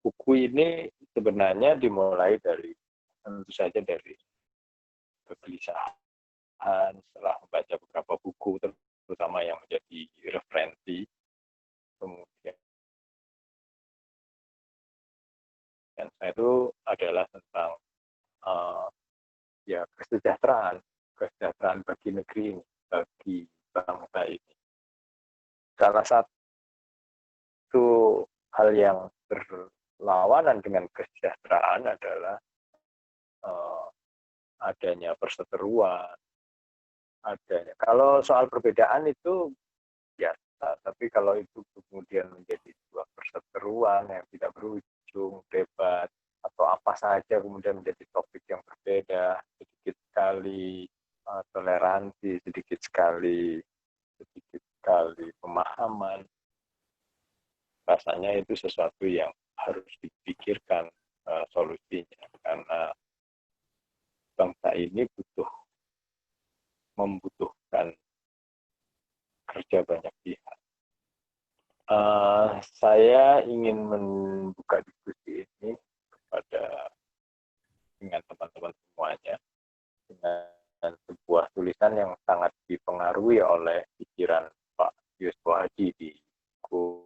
buku ini sebenarnya dimulai dari tentu saja dari kegelisahan setelah membaca beberapa buku, terutama yang menjadi referensi. Kemudian saya itu adalah tentang ya kesejahteraan bagi negeri ini, bagi bangsa ini. Salah satu hal yang berlawanan dengan kesejahteraan adalah adanya perseteruan, adanya. Kalau soal perbedaan itu biasa, tapi kalau itu kemudian menjadi sebuah perseteruan yang tidak berujung, debat, atau apa saja kemudian menjadi topik yang berbeda, sedikit sekali toleransi, sedikit sekali pemahaman, rasanya itu sesuatu yang harus dipikirkan solusinya, karena bangsa ini membutuhkan kerja banyak pihak. Saya ingin membuka diskusi ini dengan teman-teman semuanya dengan sebuah tulisan yang sangat dipengaruhi oleh pikiran Pak Yusuf Hadi di buku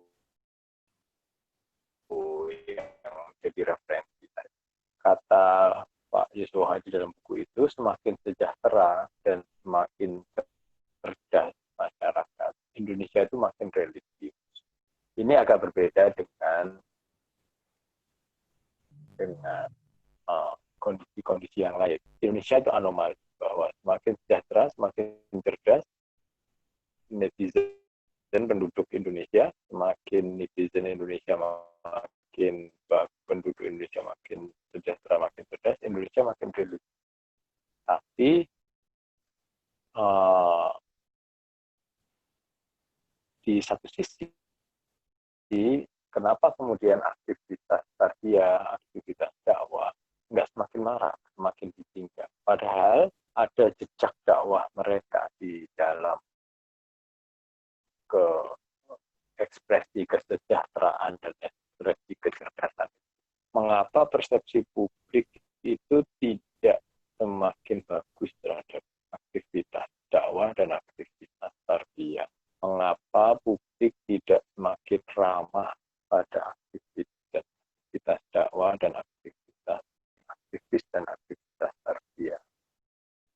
yang menjadi referensi. Kata Pak Yusuf Hadi dalam buku itu, semakin sejahtera dan semakin cerdas masyarakat Indonesia itu makin religius. Ini agak berbeda dengan kondisi-kondisi yang lain. Indonesia itu anomali, bahwa semakin sejahtera, semakin cerdas netizen penduduk Indonesia, semakin netizen Indonesia makin penduduk Indonesia makin sejahtera, makin cerdas, Indonesia makin religius. Tapi di satu sisi, kenapa kemudian aktivitas tarbiyah, aktivitas dakwah nggak semakin marak, semakin ditinggal? Padahal ada jejak dakwah mereka di dalam ekspresi kesejahteraan dan ekspresi kecerdasan. Mengapa persepsi publik itu tidak semakin bagus terhadap aktivitas dakwah dan aktivitas tarbiyah? Mengapa publik tidak semakin ramah pada aktivitas dakwah dan aktivis dan aktivitas tarbiyah?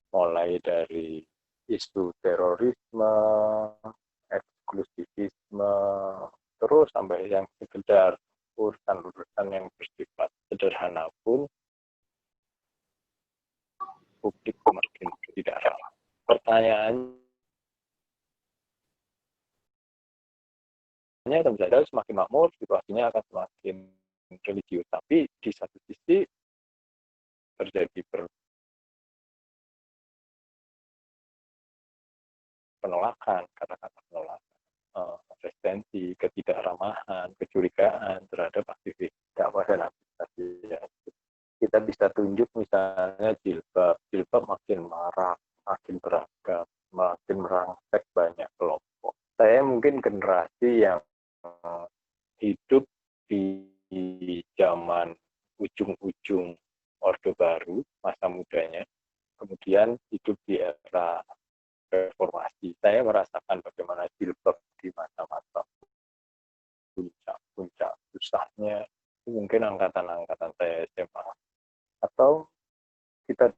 Mulai dari isu terorisme, eksklusivisme, terus sampai yang sekedar urusan-urusan yang bersifat sederhana pun publik semakin tidak ramah. Pertanyaannya tentu saja semakin makmur, situasinya akan semakin religius. Tapi di satu sisi terjadi penolakan, kata-kata penolakan, resistensi, ketidakramahan, kecurigaan terhadap aktivitas dakwah dan aktivitas. Kita bisa tunjuk misalnya jilbab makin marak, makin beragam, makin merangsek banyak kelompok. Saya mungkin generasi yang hidup di zaman ujung-ujung Orde Baru, masa mudanya, kemudian hidup di era reformasi. Saya merasakan bagaimana jilbab di masa-masa puncak susahnya, mungkin angkatan-angkatan saya SMA. Atau kita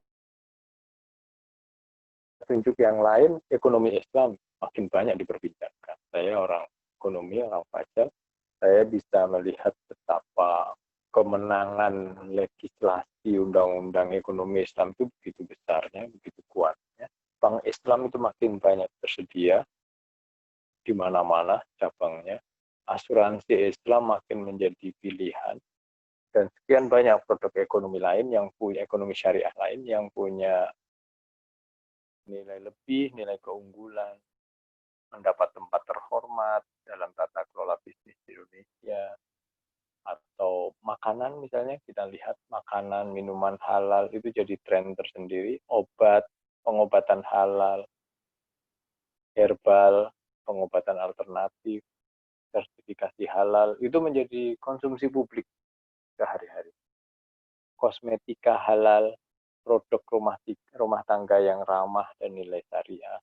tunjuk yang lain, ekonomi Islam makin banyak diperbincangkan. Saya orang ekonomi, orang pajak, saya bisa melihat betapa kemenangan legislasi undang-undang ekonomi Islam itu begitu besarnya, begitu kuatnya. Bank Islam itu makin banyak tersedia di mana-mana cabangnya. Asuransi Islam makin menjadi pilihan. Dan sekian banyak produk ekonomi lain yang punya ekonomi syariah lain yang punya nilai lebih, nilai keunggulan, mendapat tempat terhormat dalam tata kelola bisnis di Indonesia. Atau makanan misalnya, kita lihat makanan, minuman halal itu jadi tren tersendiri, pengobatan halal, herbal, pengobatan alternatif, sertifikasi halal, itu menjadi konsumsi publik. sehari-hari. Kosmetika halal, produk rumah tangga yang ramah dan nilai syariah.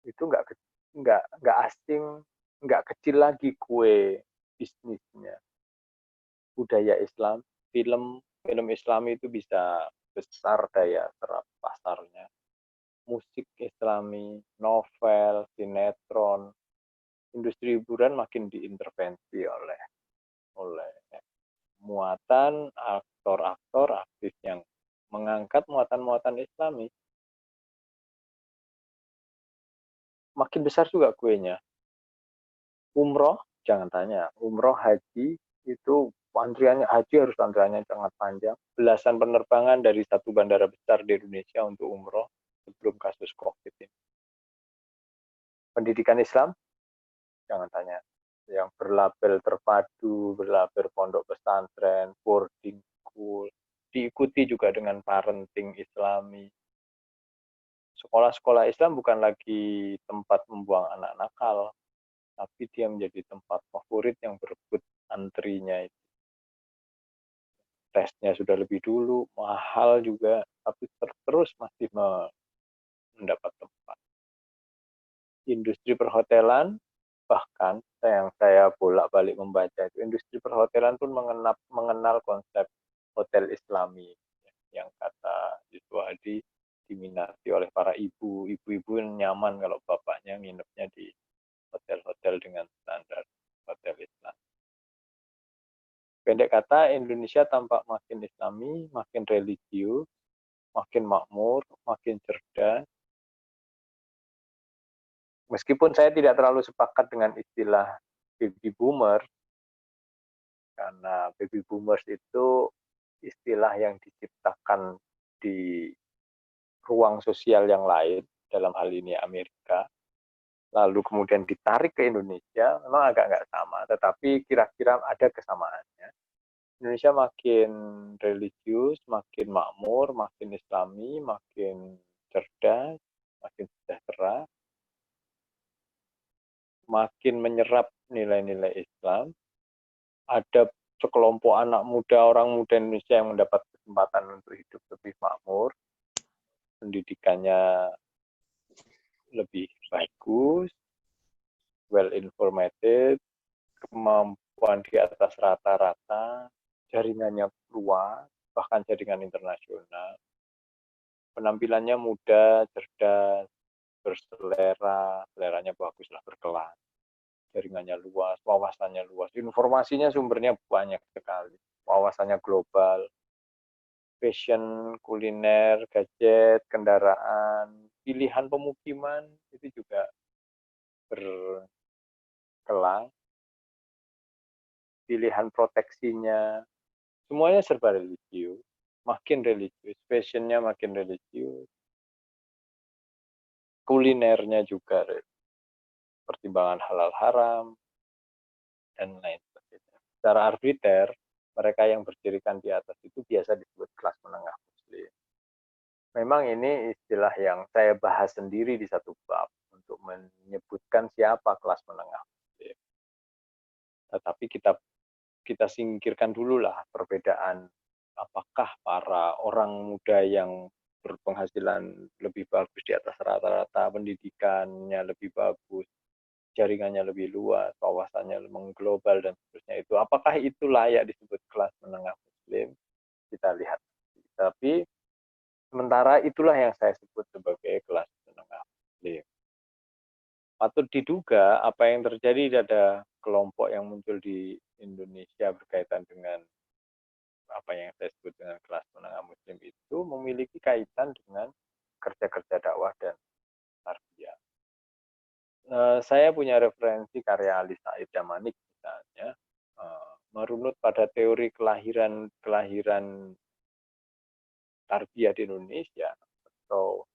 Itu nggak asing, nggak kecil lagi kue bisnisnya. Budaya Islam, film Islami itu bisa besar daya serap pasarnya. Musik Islami, novel, sinetron, industri hiburan makin diintervensi oleh muatan aktor-aktor aktif yang mengangkat muatan-muatan Islami. Makin besar juga kuenya. Umroh, jangan tanya. Umroh, haji, itu haji harus antriannya sangat panjang. Belasan penerbangan dari satu bandara besar di Indonesia untuk umroh sebelum kasus COVID ini. Pendidikan Islam, jangan tanya. Yang berlabel terpadu, berlabel pondok pesantren, boarding school, diikuti juga dengan parenting Islami. Sekolah-sekolah Islam bukan lagi tempat membuang anak nakal, tapi dia menjadi tempat favorit yang berebut antrinya itu. Tesnya sudah lebih dulu, mahal juga, tapi terus masih mendapat tempat. Industri perhotelan, bahkan yang saya bolak-balik membaca itu, industri perhotelan pun mengenal konsep hotel Islami, yang kata Yusuf Hadi diminati oleh para ibu-ibu nyaman kalau bapaknya nginepnya di hotel-hotel dengan standar hotel Islam. Pendek kata, Indonesia tampak makin Islami, makin religius, makin makmur, makin cerdas. Meskipun saya tidak terlalu sepakat dengan istilah baby boomer, karena baby boomers itu istilah yang diciptakan di ruang sosial yang lain, dalam hal ini Amerika, lalu kemudian ditarik ke Indonesia, memang agak nggak sama, tetapi kira-kira ada kesamaannya. Indonesia makin religius, makin makmur, makin Islami, makin cerdas, makin sejahtera, makin menyerap nilai-nilai Islam. Ada sekelompok anak muda, orang muda Indonesia yang mendapat kesempatan untuk hidup lebih makmur, pendidikannya lebih bagus, well informated, kemampuan di atas rata-rata, jaringannya luas, bahkan jaringan internasional. Penampilannya muda, cerdas, berselera, seleranya bagus lah, berkelas. Jaringannya luas, wawasannya luas, informasinya sumbernya banyak sekali, wawasannya global, fashion, kuliner, gadget, kendaraan, pilihan pemukiman itu juga berkelas, pilihan proteksinya, semuanya serba religius, makin religius, fashionnya makin religius, kulinernya juga pertimbangan halal haram, dan lain sebagainya. Secara arbiter, mereka yang berdirikan di atas itu biasa disebut kelas menengah muslim. Memang ini istilah yang saya bahas sendiri di satu bab untuk menyebutkan siapa kelas menengah muslim. Tetapi kita singkirkan dulu lah perbedaan apakah para orang muda yang berpenghasilan lebih bagus di atas rata-rata, pendidikannya lebih bagus, jaringannya lebih luas, wawasannya mengglobal dan seterusnya itu. Apakah itu layak disebut kelas menengah muslim? Kita lihat. Tapi sementara itulah yang saya sebut sebagai kelas menengah muslim. Patut diduga apa yang terjadi pada kelompok yang muncul di Indonesia berkaitan dengan apa yang saya sebut dengan kelas menengah muslim itu memiliki kaitan dengan kerja-kerja dakwah dan tarbiyah. Saya punya referensi karya Ali Said Damanik misalnya, merunut pada teori kelahiran tarbiyah di Indonesia atau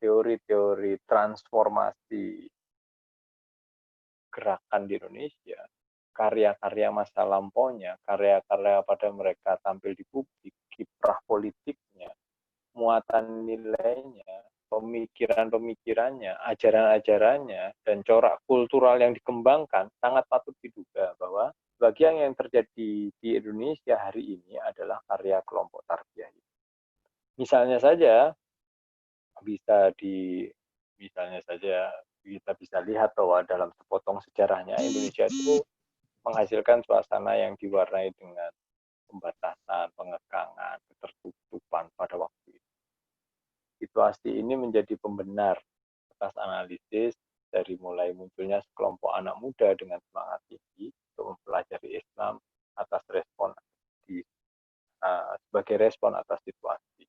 teori-teori transformasi gerakan di Indonesia, karya-karya masa lampaunya, karya-karya pada mereka tampil di publik, kiprah politiknya, muatan nilainya, pemikiran-pemikirannya, ajaran-ajarannya, dan corak kultural yang dikembangkan, sangat patut diduga bahwa sebagian yang terjadi di Indonesia hari ini adalah karya kelompok tarbiyah. Misalnya saja misalnya saja kita bisa lihat bahwa dalam sepotong sejarahnya Indonesia itu menghasilkan suasana yang diwarnai dengan pembatasan, pengekangan, ketertutupan pada waktu itu. Situasi ini menjadi pembenar atas analisis dari mulai munculnya sekelompok anak muda dengan semangat tinggi untuk mempelajari Islam sebagai respon atas situasi.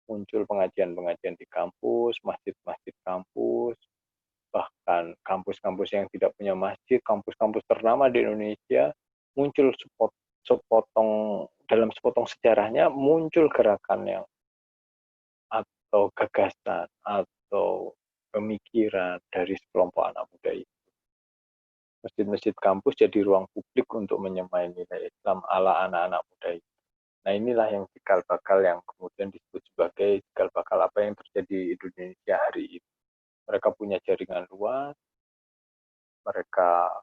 Muncul pengajian-pengajian di kampus, masjid-masjid kampus, bahkan kampus-kampus yang tidak punya masjid, kampus-kampus ternama di Indonesia, muncul dalam sepotong sejarahnya muncul gerakan yang atau gagasan atau pemikiran dari sekelompok anak muda itu. Masjid-masjid kampus jadi ruang publik untuk menyemai nilai Islam ala anak-anak muda itu. Nah, inilah yang cikal bakal yang kemudian disebut sebagai cikal bakal apa yang terjadi di Indonesia hari ini. Mereka punya jaringan luas, mereka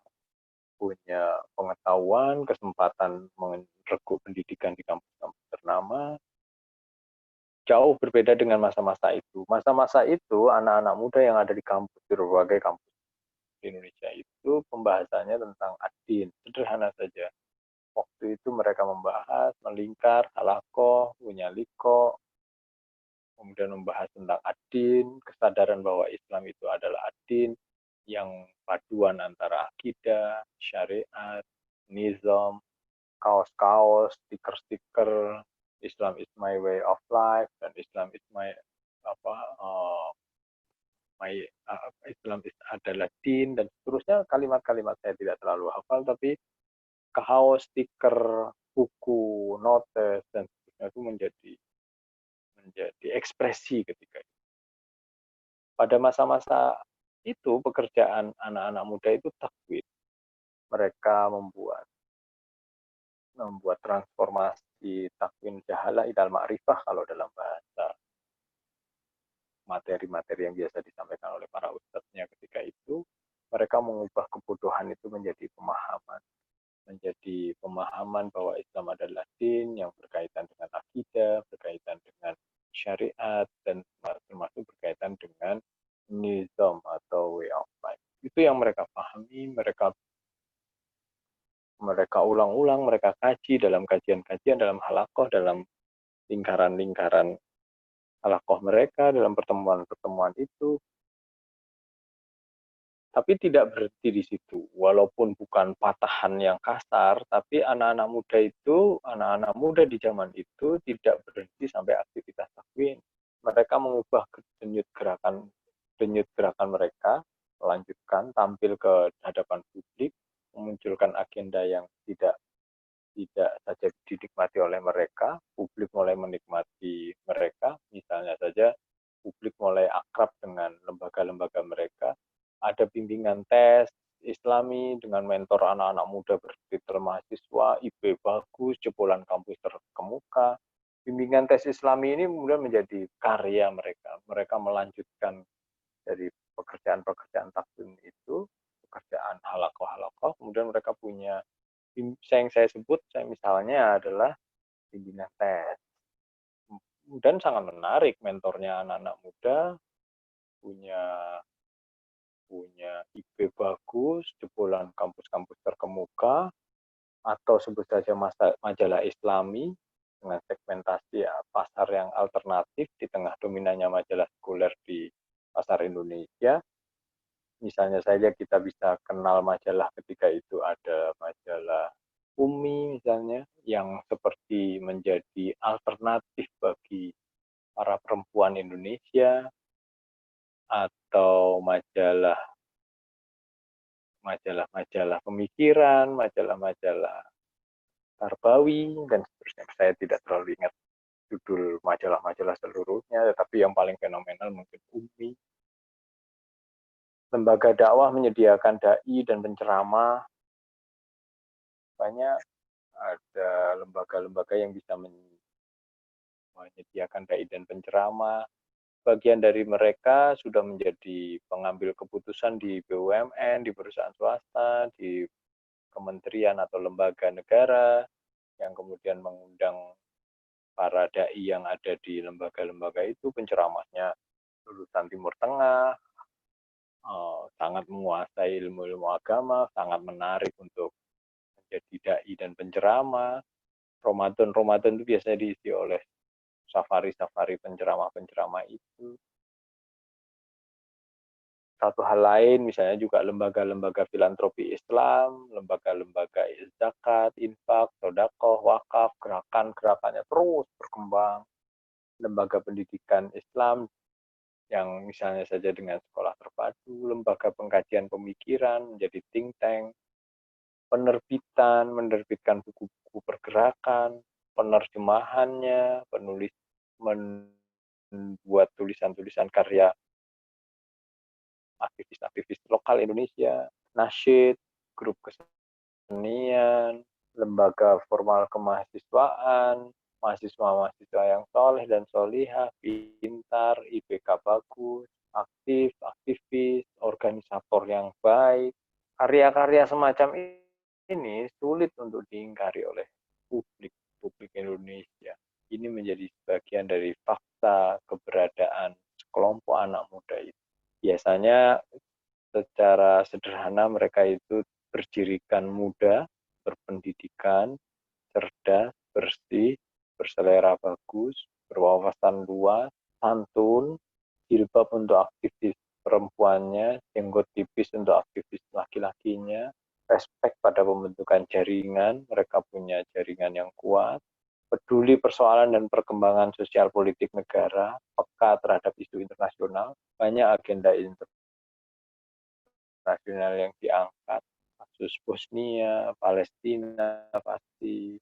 punya pengetahuan, kesempatan merekuk pendidikan di kampus-kampus ternama, jauh berbeda dengan masa-masa itu. Masa-masa itu, anak-anak muda yang ada di kampus, di berbagai kampus di Indonesia itu, pembahasannya tentang ad-din. Sederhana saja. Waktu itu mereka membahas, melingkar, halakoh, punya liko, kemudian membahas tentang ad-din, kesadaran bahwa Islam itu adalah ad-din, yang paduan antara akidah, syariat, nizam, kaos-kaos, stiker-stiker, Islam is my way of life, dan Islam is Islam adalah din, dan seterusnya. Kalimat-kalimat saya tidak terlalu hafal, tapi kaos, stiker, buku, notes, dan seterusnya itu menjadi ekspresi ketika itu. Pada masa-masa itu pekerjaan anak-anak muda itu takwid. Mereka membuat transformasi takwin jahalah ilal ma'rifah kalau dalam bahasa materi-materi yang biasa disampaikan oleh para ustadznya ketika itu. Mereka mengubah kebodohan itu menjadi pemahaman bahwa Islam adalah din yang berkaitan dengan akidah, berkaitan dengan syariat, dan termasuk berkaitan dengan nizam atau way of life. Itu yang mereka pahami, mereka ulang-ulang, mereka kaji dalam kajian-kajian, dalam halakoh, dalam lingkaran-lingkaran halakoh mereka, dalam pertemuan-pertemuan itu. Tapi tidak berhenti di situ. Walaupun bukan patahan yang kasar, tapi anak-anak muda di zaman itu tidak berhenti sampai aktivitas takwin. Mereka mengubah denyut gerakan mereka, melanjutkan tampil ke hadapan publik, memunculkan agenda yang tidak saja dinikmati oleh mereka, publik mulai menikmati mereka. Misalnya saja publik mulai akrab dengan lembaga-lembaga mereka. Ada bimbingan tes Islami dengan mentor anak-anak muda bertitel mahasiswa, IP bagus, jebolan kampus terkemuka. Bimbingan tes Islami ini kemudian menjadi karya mereka. Mereka melanjutkan dari pekerjaan-pekerjaan takwin itu, pekerjaan halakoh-halakoh, kemudian mereka punya yang saya sebut, misalnya adalah bimbingan tes. Dan sangat menarik, mentornya anak-anak muda, punya IP bagus, jebolan kampus-kampus terkemuka, atau sebut saja majalah Islami dengan segmentasi pasar yang alternatif di tengah dominannya majalah sekuler di pasar Indonesia. Misalnya saja kita bisa kenal majalah ketika itu ada majalah Umi misalnya, yang seperti menjadi alternatif bagi para perempuan Indonesia, atau majalah pemikiran, majalah-majalah Tarbawi, dan seterusnya. Saya tidak terlalu ingat judul majalah-majalah seluruhnya, tetapi yang paling fenomenal mungkin Umi. Lembaga dakwah menyediakan dai dan penceramah. Banyak ada lembaga-lembaga yang bisa menyediakan dai dan penceramah. Bagian dari mereka sudah menjadi pengambil keputusan di BUMN, di perusahaan swasta, di kementerian atau lembaga negara, yang kemudian mengundang para dai yang ada di lembaga-lembaga itu, penceramahnya lulusan Timur Tengah, sangat menguasai ilmu-ilmu agama, sangat menarik untuk menjadi dai dan penceramah. Ramadan-Ramadan itu biasanya diisi oleh safari-safari penceramah-penceramah itu. Satu hal lain misalnya juga lembaga-lembaga filantropi Islam, lembaga-lembaga zakat, infak, sedekah, wakaf, gerakan-gerakannya terus berkembang. Lembaga pendidikan Islam yang misalnya saja dengan sekolah terpadu, lembaga pengkajian pemikiran menjadi think tank, penerbitan, menerbitkan buku-buku pergerakan, penerjemahannya, penulis membuat tulisan-tulisan karya aktivis-aktivis lokal Indonesia, nasyid, grup kesenian, lembaga formal kemahasiswaan, mahasiswa-mahasiswa yang soleh dan solihah, pintar, IPK bagus, aktif, aktivis, organisator yang baik. Karya-karya semacam ini sulit untuk diingkari oleh publik Indonesia. Ini menjadi bagian dari fakta keberadaan sekelompok anak muda itu. Biasanya secara sederhana mereka itu berjirikan muda, berpendidikan, cerdas, bersih, berselera bagus, berwawasan luas, santun, jilbab untuk aktivis perempuannya, jenggot tipis untuk aktivis laki-lakinya, respek pada pembentukan jaringan, mereka punya jaringan yang kuat, peduli persoalan dan perkembangan sosial politik negara, peka terhadap isu internasional, banyak agenda internasional yang diangkat, kasus Bosnia, Palestina, pasti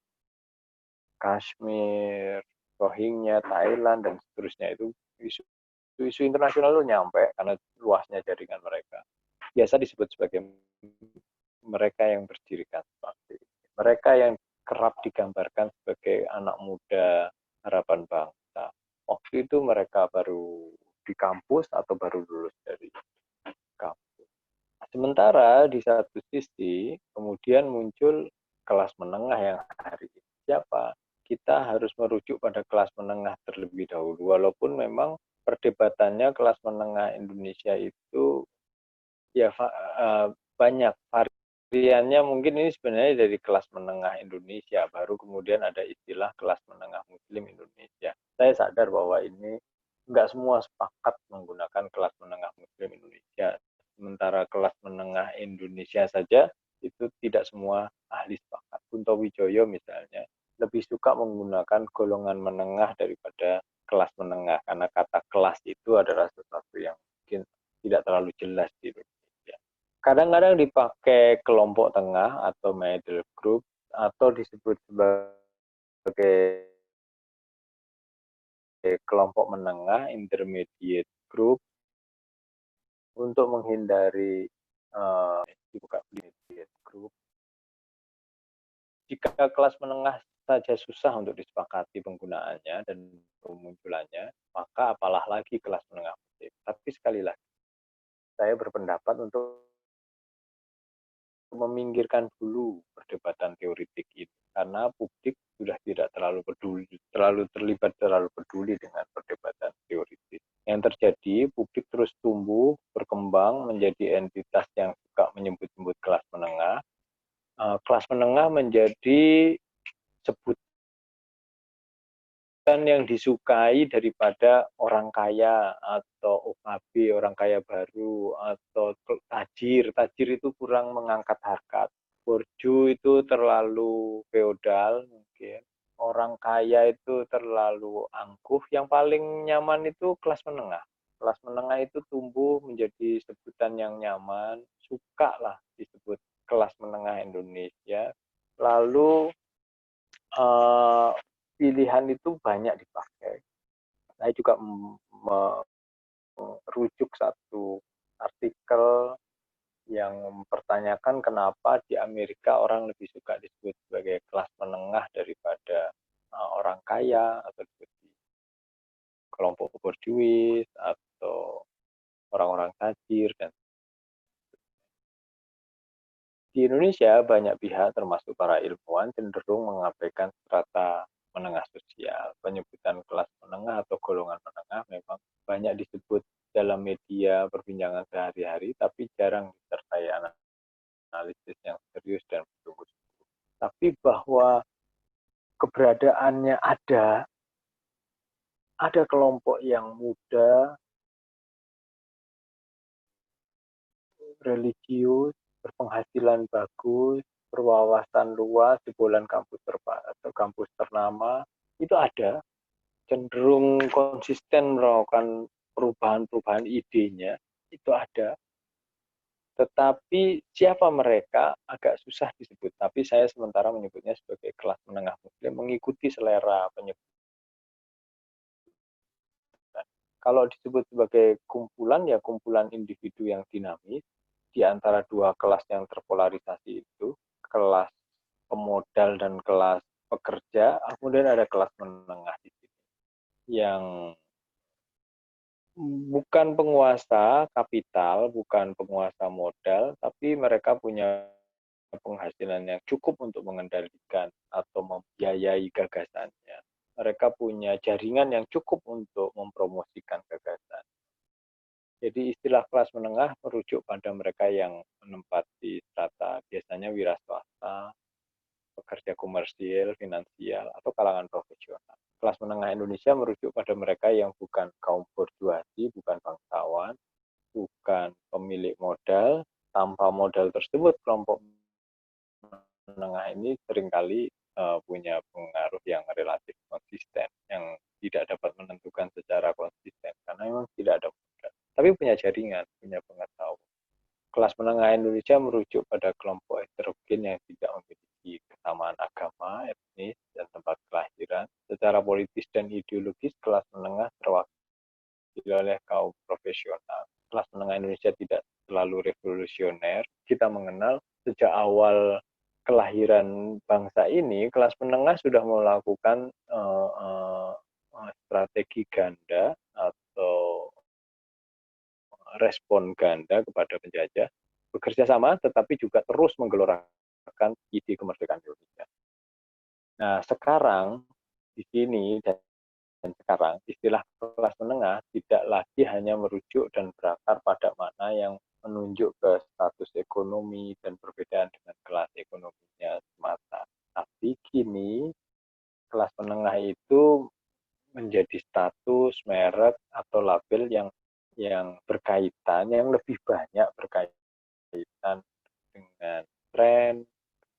Kashmir, Rohingya, Thailand, dan seterusnya itu isu internasional itu nyampe karena luasnya jaringan mereka. Biasa disebut sebagai mereka yang berdirikan partai. Mereka yang kerap digambarkan sebagai anak muda harapan bangsa. Waktu itu mereka baru di kampus atau baru lulus dari kampus. Sementara di satu sisi kemudian muncul kelas menengah yang hari ini. Siapa? Kita harus merujuk pada kelas menengah terlebih dahulu. Walaupun memang perdebatannya kelas menengah Indonesia itu ya banyak variannya, mungkin ini sebenarnya dari kelas menengah Indonesia, baru kemudian ada istilah kelas menengah Muslim Indonesia. Saya sadar bahwa ini enggak semua sepakat menggunakan kelas menengah Muslim Indonesia. Sementara kelas menengah Indonesia saja itu tidak semua ahli sepakat. Kunto Wijoyo misalnya lebih suka menggunakan golongan menengah daripada kelas menengah, karena kata kelas itu adalah sesuatu yang mungkin tidak terlalu jelas di Indonesia. Kadang-kadang dipakai kelompok tengah atau middle group atau disebut sebagai kelompok menengah, intermediate group, untuk menghindari bukan intermediate group. Jika kelas menengah saja susah untuk disepakati penggunaannya dan pemunculannya, maka apalah lagi kelas menengah muslim. Tapi sekali lagi, saya berpendapat untuk meminggirkan dulu perdebatan teoritik ini, karena publik sudah tidak terlalu peduli dengan perdebatan teoritik. Yang terjadi, publik terus tumbuh, berkembang menjadi entitas yang suka menyebut-sebut kelas menengah. Kelas menengah menjadi sebutan yang disukai daripada orang kaya atau OKB, orang kaya baru, atau tajir. Tajir itu kurang mengangkat harkat. Borju itu terlalu feodal mungkin. Orang kaya itu terlalu angkuh. Yang paling nyaman itu kelas menengah. Kelas menengah itu tumbuh menjadi sebutan yang nyaman. Suka lah disebut kelas menengah Indonesia. Lalu pilihan itu banyak dipakai. Saya juga merujuk satu artikel yang mempertanyakan kenapa di Amerika orang lebih suka disebut sebagai kelas menengah daripada orang kaya atau disebut kelompok borjuis atau orang-orang tajir dan Di Indonesia, banyak pihak termasuk para ilmuwan cenderung mengabaikan strata menengah sosial. Penyebutan kelas menengah atau golongan menengah memang banyak disebut dalam media perbincangan sehari-hari, tapi jarang disertai analisis yang serius dan bersungguh-sungguh. Tapi bahwa keberadaannya ada kelompok yang muda, religius, berpenghasilan bagus, berwawasan luas, jebolan kampus atau kampus ternama, itu ada, cenderung konsisten melakukan perubahan-perubahan idenya, itu ada. Tetapi siapa mereka agak susah disebut. Tapi saya sementara menyebutnya sebagai kelas menengah muslim, mengikuti selera penyebutan. Kalau disebut sebagai kumpulan, ya kumpulan individu yang dinamis, di antara dua kelas yang terpolarisasi itu, kelas pemodal dan kelas pekerja, kemudian ada kelas menengah di sini, yang bukan penguasa kapital, bukan penguasa modal, tapi mereka punya penghasilan yang cukup untuk mengendalikan atau membiayai gagasannya. Mereka punya jaringan yang cukup untuk mempromosikan gagasan. Jadi istilah kelas menengah merujuk pada mereka yang menempati strata biasanya wira swasta, pekerja komersil, finansial, atau kalangan profesional. Kelas menengah Indonesia merujuk pada mereka yang bukan kaum borjuasi, bukan bangsawan, bukan pemilik modal. Tanpa modal tersebut, kelompok menengah ini seringkali punya pengaruh yang relatif konsisten, yang tidak dapat menentukan secara konsisten, karena memang tidak ada modal. Tapi punya jaringan, punya pengetahuan. Kelas menengah Indonesia merujuk pada kelompok heterogen yang tidak memiliki kesamaan agama, etnis, dan tempat kelahiran. Secara politis dan ideologis, kelas menengah terwakili oleh kaum profesional. Kelas menengah Indonesia tidak terlalu revolusioner. Kita mengenal sejak awal kelahiran bangsa ini, kelas menengah sudah melakukan strategi ganda atau respon ganda kepada penjajah, bekerja sama tetapi juga terus menggelorakan ide kemerdekaan Indonesia. Nah, sekarang di sini dan sekarang istilah kelas menengah tidak lagi hanya merujuk dan berakar pada makna yang menunjuk ke status ekonomi dan perbedaan dengan kelas ekonominya semata. Tapi kini kelas menengah itu menjadi status, merek, atau label yang berkaitan, yang lebih banyak berkaitan dengan tren,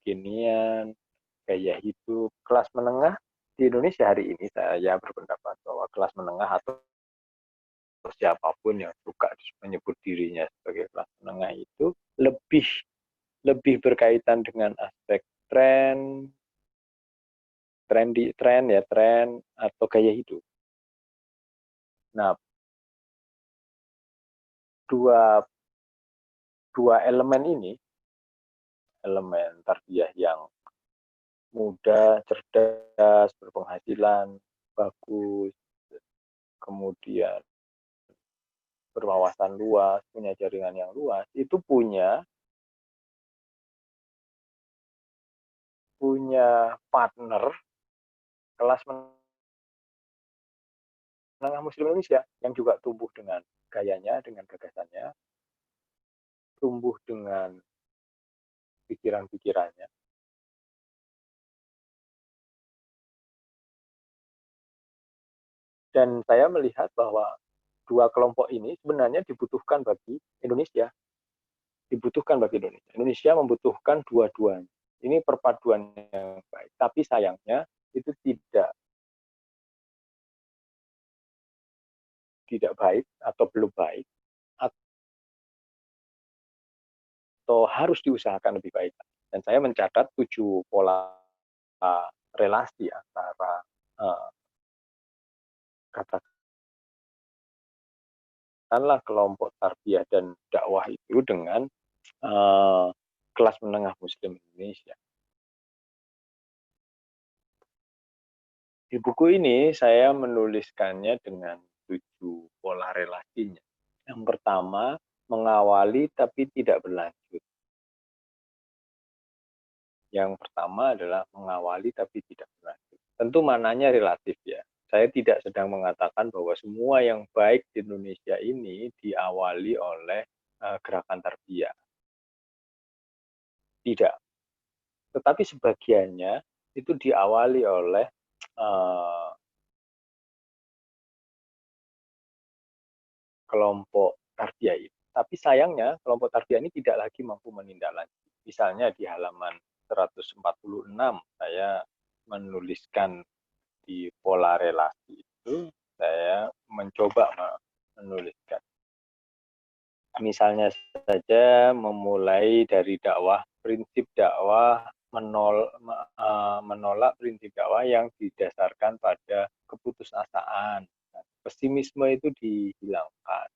kekinian, gaya hidup. Kelas menengah di Indonesia hari ini saya berpendapat bahwa kelas menengah atau siapapun yang suka menyebut dirinya sebagai kelas menengah itu lebih lebih berkaitan dengan aspek tren, tren atau gaya hidup. Nah, dua elemen ini, elemen tarbiyah yang muda, cerdas, berpenghasilan, bagus, kemudian berwawasan luas, punya jaringan yang luas, itu punya partner kelas menengah muslim Indonesia yang juga tumbuh dengan gayanya, dengan gagasannya, tumbuh dengan pikiran-pikirannya. Dan saya melihat bahwa dua kelompok ini sebenarnya dibutuhkan bagi Indonesia. Dibutuhkan bagi Indonesia. Indonesia membutuhkan dua-duanya. Ini perpaduan yang baik. Tapi sayangnya itu tidak baik atau belum baik atau harus diusahakan lebih baik. Dan saya mencatat 7 pola relasi antara katakanlah kelompok tarbiyah dan dakwah itu dengan kelas menengah muslim Indonesia. Di buku ini saya menuliskannya dengan 7 pola relasinya. Yang pertama, mengawali tapi tidak berlanjut. Yang pertama adalah mengawali tapi tidak berlanjut. Tentu mananya relatif ya. Saya tidak sedang mengatakan bahwa semua yang baik di Indonesia ini diawali oleh gerakan tarbiyah. Tidak. Tetapi sebagiannya itu diawali oleh kelompok tarbiyah ini. Tapi sayangnya kelompok tarbiyah ini tidak lagi mampu menindaklanjuti. Misalnya di halaman 146 saya menuliskan di pola relasi itu, saya mencoba menuliskan. Misalnya saja memulai dari dakwah, prinsip dakwah menolak prinsip dakwah yang didasarkan pada keputusasaan. Pesimisme itu dihilangkan,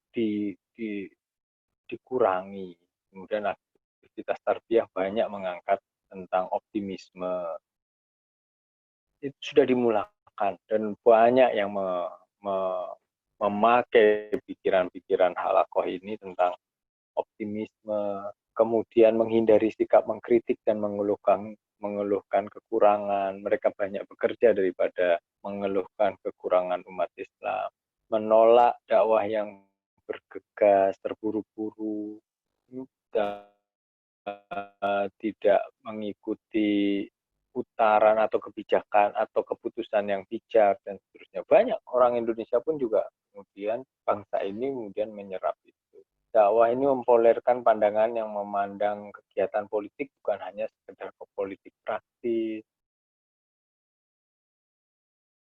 dikurangi. Kemudian aktivitas tarbiyah banyak mengangkat tentang optimisme. Itu sudah dimulakan dan banyak yang memakai pikiran-pikiran halakoh ini tentang optimisme, kemudian menghindari sikap mengkritik dan mengeluhkan kekurangan. Mereka banyak bekerja daripada mengeluhkan kekurangan umat Islam, menolak dakwah yang bergegas, terburu-buru, tidak mengikuti putaran atau kebijakan atau keputusan yang bijak dan seterusnya. Banyak orang Indonesia pun juga kemudian bangsa ini kemudian menyerap itu. Dakwah ini mempolerkan pandangan yang memandang kegiatan politik bukan hanya sekedar politik praktis.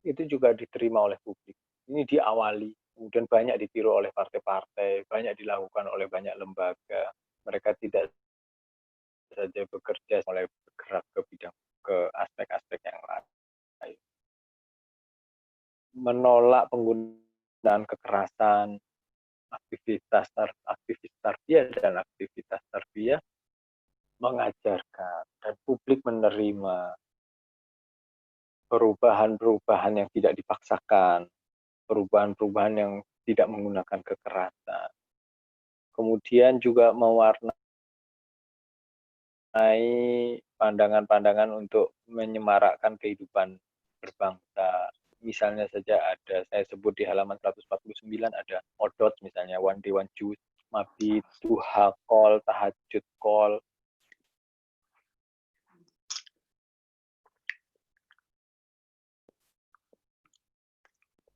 Itu juga diterima oleh publik. Ini diawali, kemudian banyak ditiru oleh partai-partai, banyak dilakukan oleh banyak lembaga. Mereka tidak saja bekerja, mulai bergerak ke bidang ke aspek-aspek yang lain. Menolak penggunaan kekerasan, aktivitas tarbiyah dan aktivitas tarbiyah mengajarkan dan publik menerima perubahan-perubahan yang tidak dipaksakan, perubahan-perubahan yang tidak menggunakan kekerasan. Kemudian juga mewarnai pandangan-pandangan untuk menyemarakkan kehidupan berbangsa. Misalnya saja ada, saya sebut di halaman 149 ada odot misalnya, one day one juice, mabit, duha kol, tahajud kol.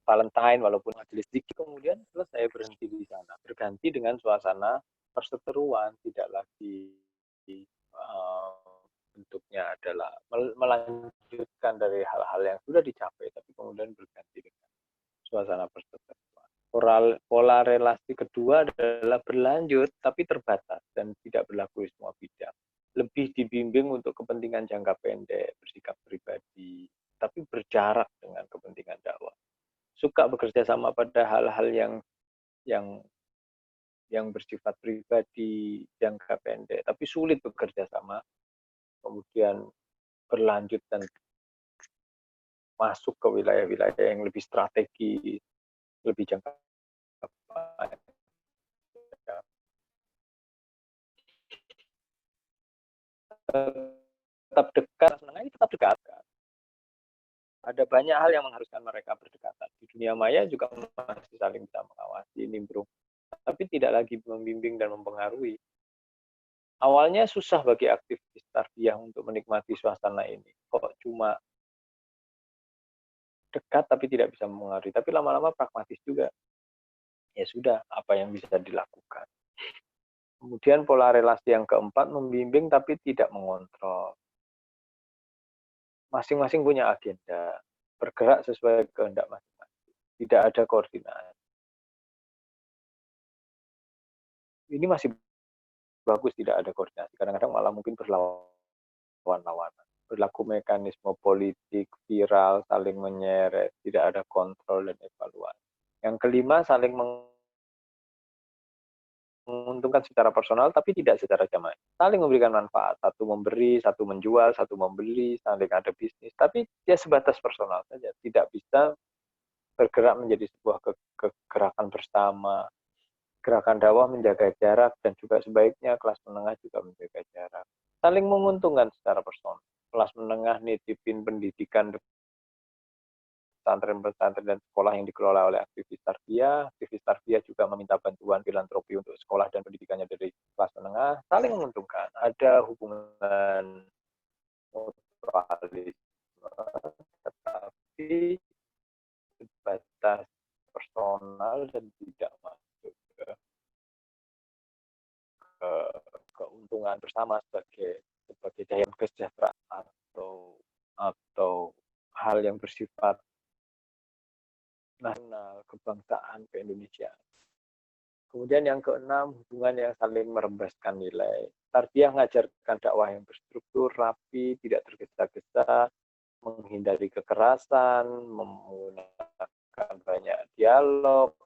Valentine walaupun majelis zikir, kemudian selesai berhenti di sana. Berganti dengan suasana perseteruan, tidak lagi bentuknya adalah melanjutkan dari hal-hal yang sudah dicapai, tapi kemudian berganti dengan suasana perseteruan. Pola relasi kedua adalah berlanjut tapi terbatas dan tidak berlaku di semua bidang. Lebih dibimbing untuk kepentingan jangka pendek, bersikap pribadi, tapi berjarak dengan kepentingan dakwah. Suka bekerja sama pada hal-hal yang bersifat pribadi, jangka pendek, tapi sulit bekerja sama, kemudian berlanjut dan masuk ke wilayah-wilayah yang lebih strategis, lebih jangka panjang. Tetap dekat, ini tetap dekat. Ada banyak hal yang mengharuskan mereka berdekatan. Di dunia maya juga masih saling bisa mengawasi, nimbrung, tapi tidak lagi membimbing dan mempengaruhi. Awalnya susah bagi aktivis tarbiyah untuk menikmati suasana ini. Kok cuma dekat tapi tidak bisa mempengaruhi. Tapi lama-lama pragmatis juga. Ya sudah, apa yang bisa dilakukan. Kemudian pola relasi yang keempat, membimbing tapi tidak mengontrol. Masing-masing punya agenda, bergerak sesuai kehendak masing-masing. Tidak ada koordinasi. Ini masih bagus tidak ada koordinasi. Kadang-kadang malah mungkin berlawan-lawanan. Berlaku mekanisme politik, viral, saling menyeret, tidak ada kontrol dan evaluasi. Yang kelima, saling menguntungkan secara personal tapi tidak secara jamaah. Saling memberikan manfaat, satu memberi, satu menjual, satu membeli, saling ada bisnis, tapi dia sebatas personal saja, tidak bisa bergerak menjadi sebuah gerakan bersama. Gerakan dakwah menjaga jarak dan juga sebaiknya kelas menengah juga menjaga jarak. saling menguntungkan secara personal. Kelas menengah nitipin pendidikan pesantren-pesantren dan sekolah yang dikelola oleh aktivis tarbiyah juga meminta bantuan filantropi untuk sekolah dan pendidikannya dari kelas menengah, saling menguntungkan. Ada hubungan mutualisme, tetapi sebatas personal dan tidak masuk ke keuntungan bersama sebagai daya kesejahteraan atau hal yang bersifat nasional, kebangsaan, keindonesiaan. Kemudian yang keenam, hubungan yang saling merembaskan nilai. Tarbiyah mengajarkan dakwah yang berstruktur, rapi, tidak tergesa-gesa, menghindari kekerasan, menggunakan banyak dialog.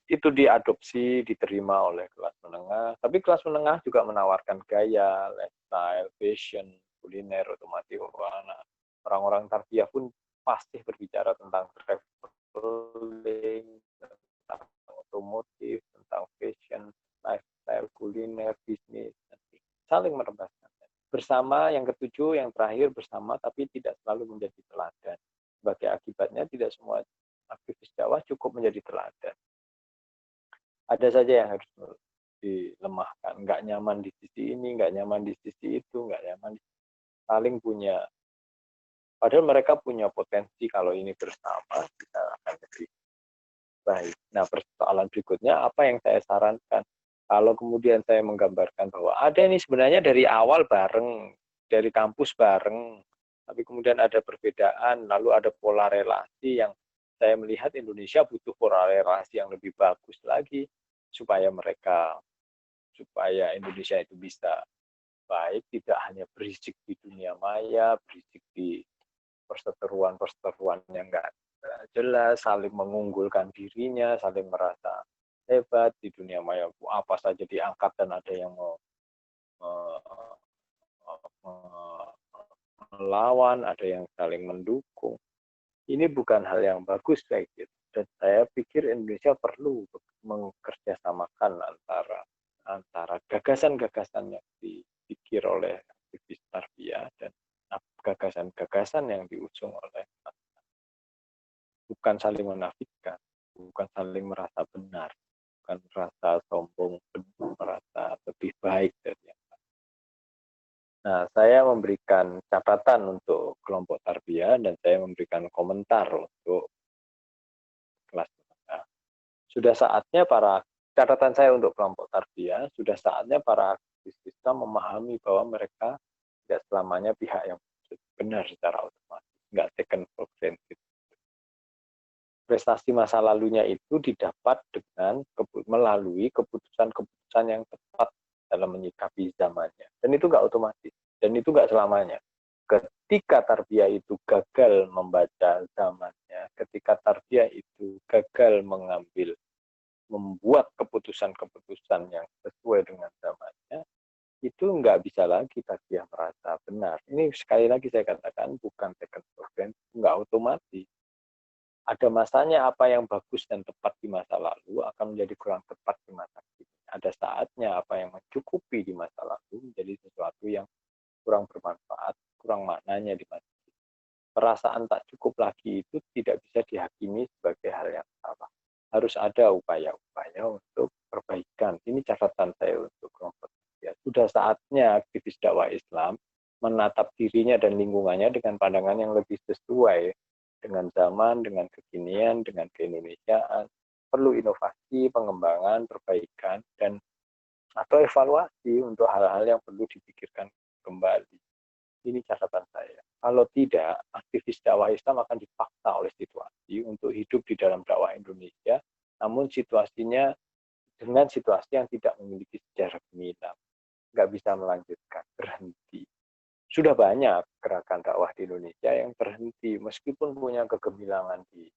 Itu diadopsi, diterima oleh kelas menengah. Tapi kelas menengah juga menawarkan gaya, lifestyle, fashion, kuliner, otomotif, orang-orang tarbiyah pun pasti berbicara tentang traveling, tentang otomotif, tentang fashion, lifestyle, kuliner, bisnis, saling merembaskan. Bersama, yang ketujuh, yang terakhir bersama, tapi tidak selalu menjadi teladan. Sebagai akibatnya, tidak semua aktivis dakwah cukup menjadi teladan. Ada saja yang harus dilemahkan, nggak nyaman di sisi ini, nggak nyaman di sisi itu, nggak nyaman, saling punya. Padahal mereka punya potensi kalau ini bersama, kita akan lebih baik. Nah, persoalan berikutnya, apa yang saya sarankan? Kalau kemudian saya menggambarkan bahwa ada ini sebenarnya dari awal bareng, dari kampus bareng, tapi kemudian ada perbedaan, lalu ada pola relasi yang saya melihat Indonesia butuh pola relasi yang lebih bagus lagi, supaya Indonesia itu bisa baik, tidak hanya berisik di dunia maya, berisik di perseteruan yang enggak jelas, saling mengunggulkan dirinya, saling merasa hebat di dunia maya, apa saja diangkat dan ada yang melawan, ada yang saling mendukung. Ini bukan hal yang bagus kayak gitu. Dan saya pikir Indonesia perlu mengerjasamakan antara gagasan-gagasan yang dipikir oleh aktivis tarbiyah dan gagasan-gagasan yang diusung oleh bukan saling menafikan, bukan saling merasa benar, bukan merasa sombong, merasa lebih baik dari yang lain. Nah, saya memberikan catatan untuk kelompok tarbiyah dan saya memberikan komentar untuk kelas menengah. Sudah saatnya catatan saya untuk kelompok tarbiyah, sudah saatnya para aktivis Islam memahami bahwa mereka tidak selamanya pihak yang benar secara otomatis, nggak taken for granted. Prestasi masa lalunya itu didapat dengan melalui keputusan-keputusan yang tepat dalam menyikapi zamannya. Dan itu nggak otomatis, dan itu nggak selamanya. Ketika tarbiyah itu gagal membaca zamannya, ketika tarbiyah itu gagal membuat keputusan-keputusan yang sesuai dengan zamannya, itu nggak bisa lagi tarbiyah merasa benar. Ini sekali lagi saya katakan bukan taken for granted, nggak otomatis. Ada masanya apa yang bagus dan tepat di masa lalu akan menjadi kurang tepat di masa kini. Ada saatnya apa yang mencukupi di masa lalu menjadi sesuatu yang kurang bermanfaat, kurang maknanya di masa kini. Perasaan tak cukup lagi itu tidak bisa dihakimi sebagai hal yang salah. Harus ada upaya-upaya untuk perbaikan. Ini catatan saya untuk kelompok. Ya, sudah saatnya aktivis dakwah Islam menatap dirinya dan lingkungannya dengan pandangan yang lebih sesuai dengan zaman, dengan kekinian, dengan keindonesiaan. Perlu inovasi, pengembangan, perbaikan, dan atau evaluasi untuk hal-hal yang perlu dipikirkan kembali. Ini catatan saya. Kalau tidak, aktivis dakwah Islam akan dipaksa oleh situasi untuk hidup di dalam dakwah Indonesia, namun situasinya dengan situasi yang tidak memiliki sejarah gemilang. Nggak bisa melanjutkan, berhenti. Sudah banyak gerakan dakwah di Indonesia yang terhenti meskipun punya kegemilangan di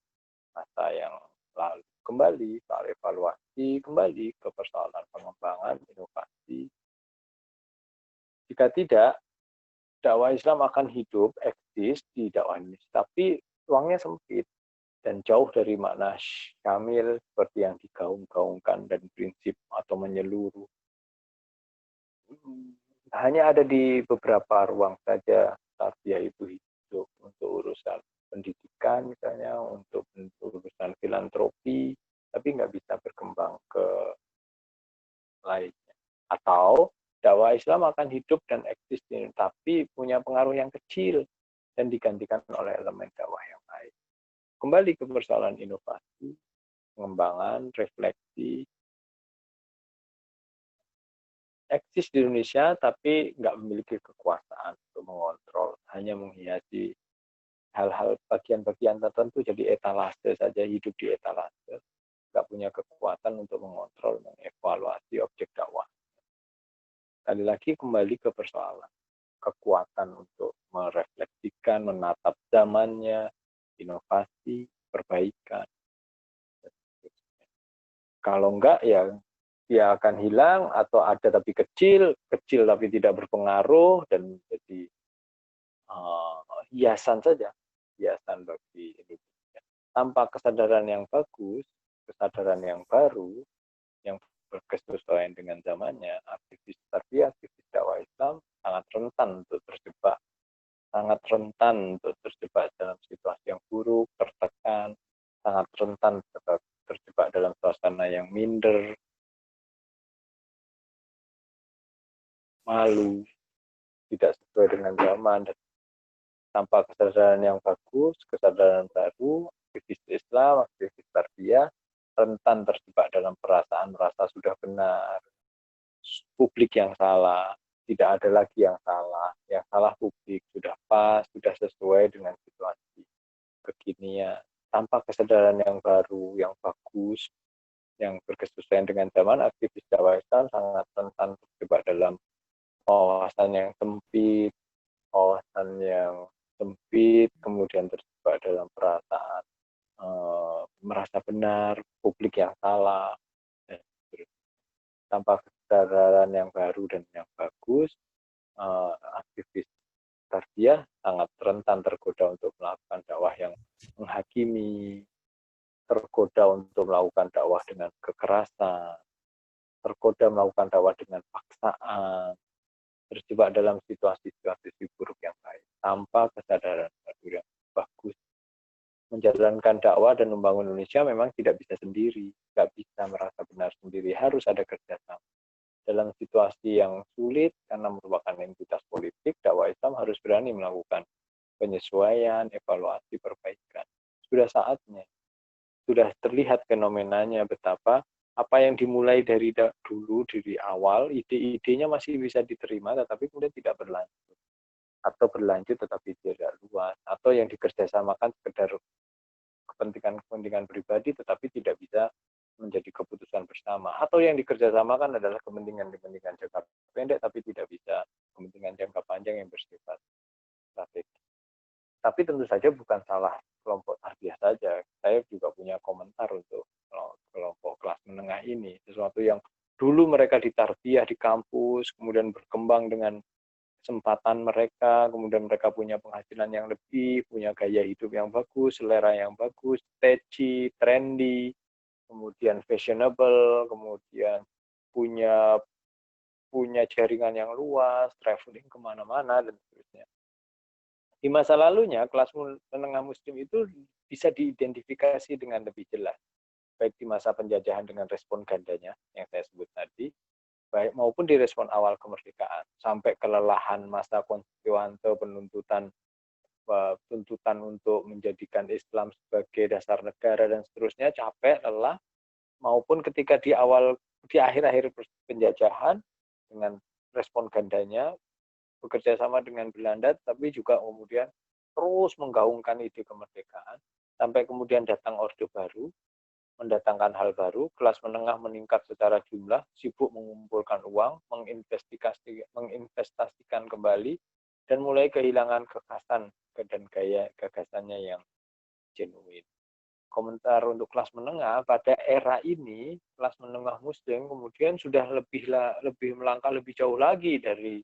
masa yang lalu. Kembali soal evaluasi, kembali ke persoalan pengembangan, inovasi. Jika tidak, dakwah Islam akan hidup, eksis di dakwah Indonesia, tapi ruangnya sempit dan jauh dari makna syamil seperti yang digaung-gaungkan dan prinsip atau menyeluruh. hanya ada di beberapa ruang saja tarbiyah itu hidup, untuk urusan pendidikan misalnya, untuk urusan filantropi, tapi nggak bisa berkembang ke lainnya. Atau dakwah Islam akan hidup dan eksis, tapi punya pengaruh yang kecil dan digantikan oleh elemen dakwah yang lain. Kembali ke persoalan inovasi, pengembangan, refleksi, eksis di Indonesia tapi nggak memiliki kekuasaan untuk mengontrol, hanya menghiasi hal-hal bagian-bagian tertentu jadi etalase saja, hidup di etalase, nggak punya kekuatan untuk mengontrol, mengevaluasi objek dakwah. Sekali lagi kembali ke persoalan kekuatan untuk merefleksikan, menatap zamannya, inovasi, perbaikan. Kalau enggak ya dia akan hilang, atau ada tapi kecil, kecil tapi tidak berpengaruh, dan jadi hiasan saja, hiasan bagi Indonesia. Tanpa kesadaran yang bagus, kesadaran yang baru, yang berkesesuaian dengan zamannya, aktivis tarbiyah, aktivis dakwah Islam sangat rentan untuk terjebak, sangat rentan untuk terjebak dalam situasi yang buruk, tertekan, sangat rentan terjebak dalam suasana yang minder, malu, tidak sesuai dengan zaman, dan tanpa kesadaran yang bagus, kesadaran baru, aktivis Islam, aktivis tarbiyah rentan terjebak dalam perasaan merasa sudah benar, publik yang salah, tidak ada lagi yang salah publik, sudah pas, sudah sesuai dengan situasi kekinian. Tanpa kesadaran yang baru, yang bagus, yang berkesesuaian dengan zaman, aktivis dakwah Islam sangat rentan terjebak dalam wawasan yang sempit, kemudian terjebak dalam perasaan merasa benar, publik yang salah, dan tanpa kesadaran yang baru dan yang bagus, aktivis tarbiyah sangat rentan tergoda untuk melakukan dakwah yang menghakimi, tergoda untuk melakukan dakwah dengan kekerasan, tergoda melakukan dakwah dengan paksaan, terjebak dalam situasi-situasi buruk yang lain, tanpa kesadaran baru yang bagus. Menjalankan dakwah dan membangun Indonesia memang tidak bisa sendiri, nggak bisa merasa benar sendiri, harus ada kerjasama. Dalam situasi yang sulit, karena merupakan entitas politik, dakwah Islam harus berani melakukan penyesuaian, evaluasi, perbaikan. Sudah saatnya, sudah terlihat fenomenanya betapa apa yang dimulai dari dulu, dari awal, ide-idenya masih bisa diterima, tetapi kemudian tidak berlanjut. Atau berlanjut tetapi tidak luas, atau yang dikerjasamakan sekedar kepentingan pribadi tetapi tidak bisa menjadi keputusan bersama, atau yang dikerjasamakan adalah kepentingan jangka pendek tapi tidak bisa kepentingan jangka panjang yang bersifat strategi. Tapi tentu saja bukan salah kelompok tarbiyah saja, saya juga punya komentar untuk kelompok kelas menengah ini, sesuatu yang dulu mereka ditarbiyah di kampus, kemudian berkembang dengan kesempatan mereka, kemudian mereka punya penghasilan yang lebih, punya gaya hidup yang bagus, selera yang bagus, catchy, trendy, kemudian fashionable, kemudian punya punya jaringan yang luas, traveling kemana-mana, dan seterusnya. Di masa lalunya, kelas menengah muslim itu bisa diidentifikasi dengan lebih jelas, baik di masa penjajahan dengan respon gandanya yang saya sebut tadi, baik maupun di respon awal kemerdekaan, sampai kelelahan masa konstituante, tuntutan untuk menjadikan Islam sebagai dasar negara dan seterusnya, capek, lelah, maupun ketika di akhir-akhir penjajahan dengan respon gandanya, bekerja sama dengan Belanda, tapi juga kemudian terus menggaungkan ide kemerdekaan, sampai kemudian datang Orde Baru, mendatangkan hal baru, kelas menengah meningkat secara jumlah, sibuk mengumpulkan uang, menginvestasikan kembali, dan mulai kehilangan kekhasan dan gaya gagasannya yang genuine. Komentar untuk kelas menengah pada era ini, kelas menengah muslim kemudian sudah lebih melangkah lebih jauh lagi dari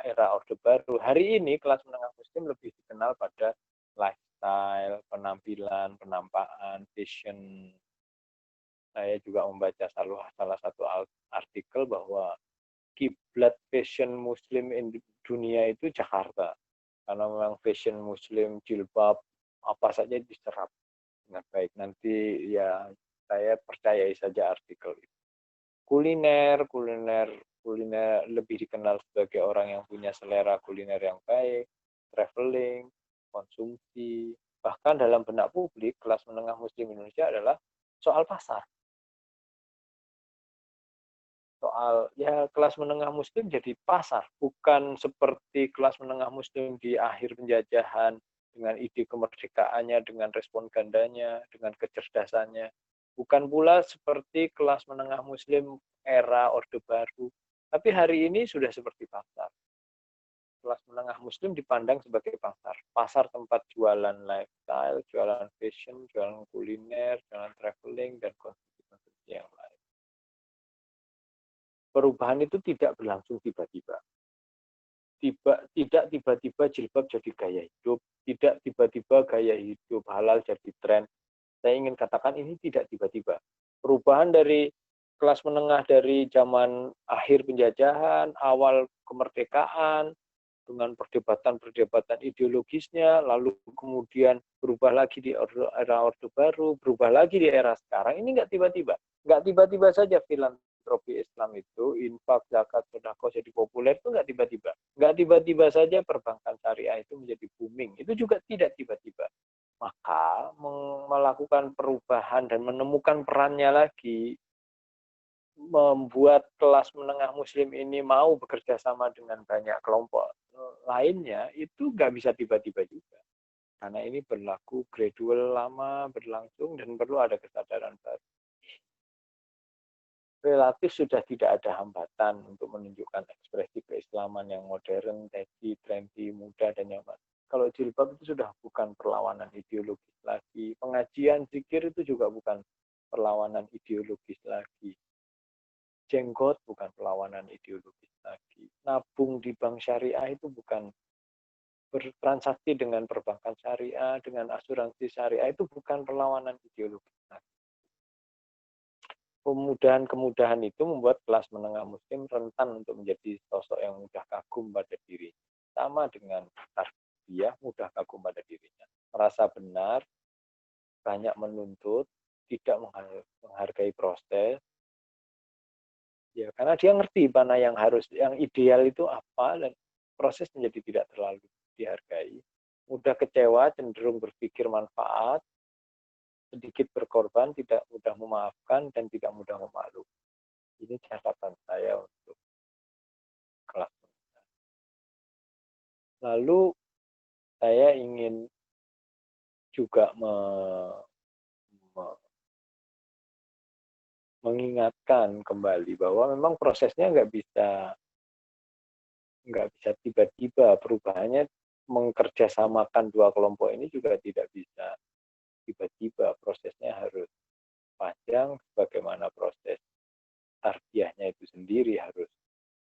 era Orde Baru. Hari ini kelas menengah muslim lebih dikenal pada lifestyle, penampilan, penampakan, fashion. Saya juga membaca salah satu artikel bahwa kiblat fashion Muslim dunia itu Jakarta. Karena memang fashion Muslim, jilbab, apa saja diserap dengan baik. Nanti ya saya percayai saja artikel itu. Kuliner lebih dikenal sebagai orang yang punya selera kuliner yang baik, traveling, konsumsi. Bahkan dalam benak publik, kelas menengah Muslim Indonesia adalah soal pasar. Soal ya kelas menengah Muslim jadi pasar, bukan seperti kelas menengah Muslim di akhir penjajahan dengan ide kemerdekaannya, dengan respon gandanya, dengan kecerdasannya. Bukan pula seperti kelas menengah Muslim era Orde Baru, tapi hari ini sudah seperti pasar. Kelas menengah Muslim dipandang sebagai pasar. Pasar tempat jualan lifestyle, jualan fashion, jualan kuliner, jualan traveling, dan konsumsi yang lain. Perubahan itu tidak berlangsung tiba-tiba. Tidak tiba-tiba jilbab jadi gaya hidup, tidak tiba-tiba gaya hidup halal jadi tren. Saya ingin katakan ini tidak tiba-tiba. Perubahan dari kelas menengah dari zaman akhir penjajahan, awal kemerdekaan, dengan perdebatan-perdebatan ideologisnya, lalu kemudian berubah lagi di era Orde Baru, berubah lagi di era sekarang. Ini nggak tiba-tiba. Nggak tiba-tiba saja filantropi Islam itu, infak, zakat, sedekah jadi populer, itu nggak tiba-tiba. Nggak tiba-tiba saja perbankan syariah itu menjadi booming. Itu juga tidak tiba-tiba. Maka melakukan perubahan dan menemukan perannya lagi, membuat kelas menengah Muslim ini mau bekerja sama dengan banyak kelompok lainnya, itu nggak bisa tiba-tiba juga. Karena ini berlaku gradual, lama, berlangsung, dan perlu ada kesadaran baru. Relatif sudah tidak ada hambatan untuk menunjukkan ekspresi keislaman yang modern, trendy, muda, dan nyaman. Kalau jilbab itu sudah bukan perlawanan ideologis lagi. Pengajian zikir itu juga bukan perlawanan ideologis lagi. Jenggot bukan perlawanan ideologis lagi. Nabung di bank syariah itu bukan bertransaksi dengan perbankan syariah, dengan asuransi syariah, itu bukan perlawanan ideologis lagi. Kemudahan-kemudahan itu membuat kelas menengah Muslim rentan untuk menjadi sosok yang mudah kagum pada diri. Sama dengan tarbiyah, mudah kagum pada dirinya. Merasa benar, banyak menuntut, tidak menghargai proses. Ya, karena dia ngerti mana yang ideal itu apa, dan proses menjadi tidak terlalu dihargai. Mudah kecewa, cenderung berpikir manfaat, sedikit berkorban, tidak mudah memaafkan, dan tidak mudah memalu. Ini catatan saya untuk kelas menengah. Lalu saya ingin juga mengingatkan kembali bahwa memang prosesnya nggak bisa tiba-tiba, perubahannya mengkerjasamakan dua kelompok ini juga tidak bisa tiba-tiba, prosesnya harus panjang, sebagaimana proses tarbiyahnya itu sendiri harus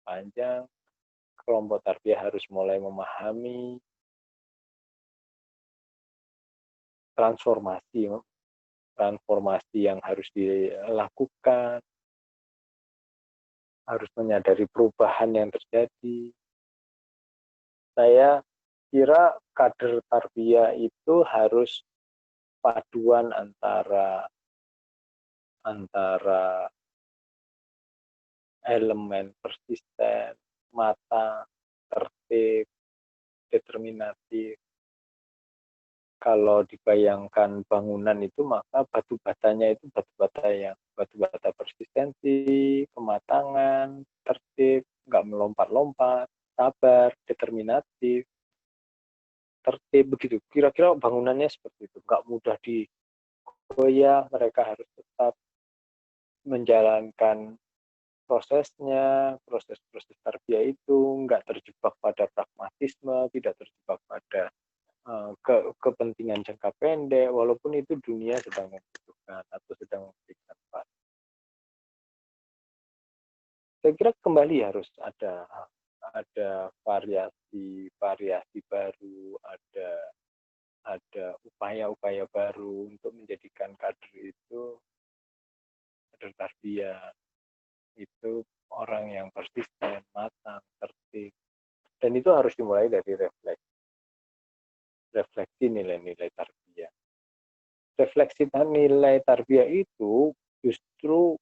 panjang. Kelompok tarbiyah harus mulai memahami transformasi yang harus dilakukan, harus menyadari perubahan yang terjadi. Saya kira kader tarbiyah itu harus paduan antara elemen persisten, matang, tertib, determinatif. Kalau dibayangkan bangunan itu, maka batu batanya itu batu bata persistensi, kematangan, tertib, nggak melompat-lompat, sabar, determinatif, tertib, begitu. Kira-kira bangunannya seperti itu, nggak mudah digoyah, mereka harus tetap menjalankan prosesnya, proses-proses tarbiyah itu nggak terjebak pada pragmatisme, tidak terjebak pada kepentingan jangka pendek, walaupun itu dunia sedang membutuhkan atau sedang memberikan manfaat. Saya kira kembali harus ada variasi baru, ada upaya-upaya baru untuk menjadikan kader tarbiyah itu orang yang persisten, matang, tertib. Dan itu harus dimulai dari refleksi nilai-nilai tarbiyah. Refleksi nilai tarbiyah itu justru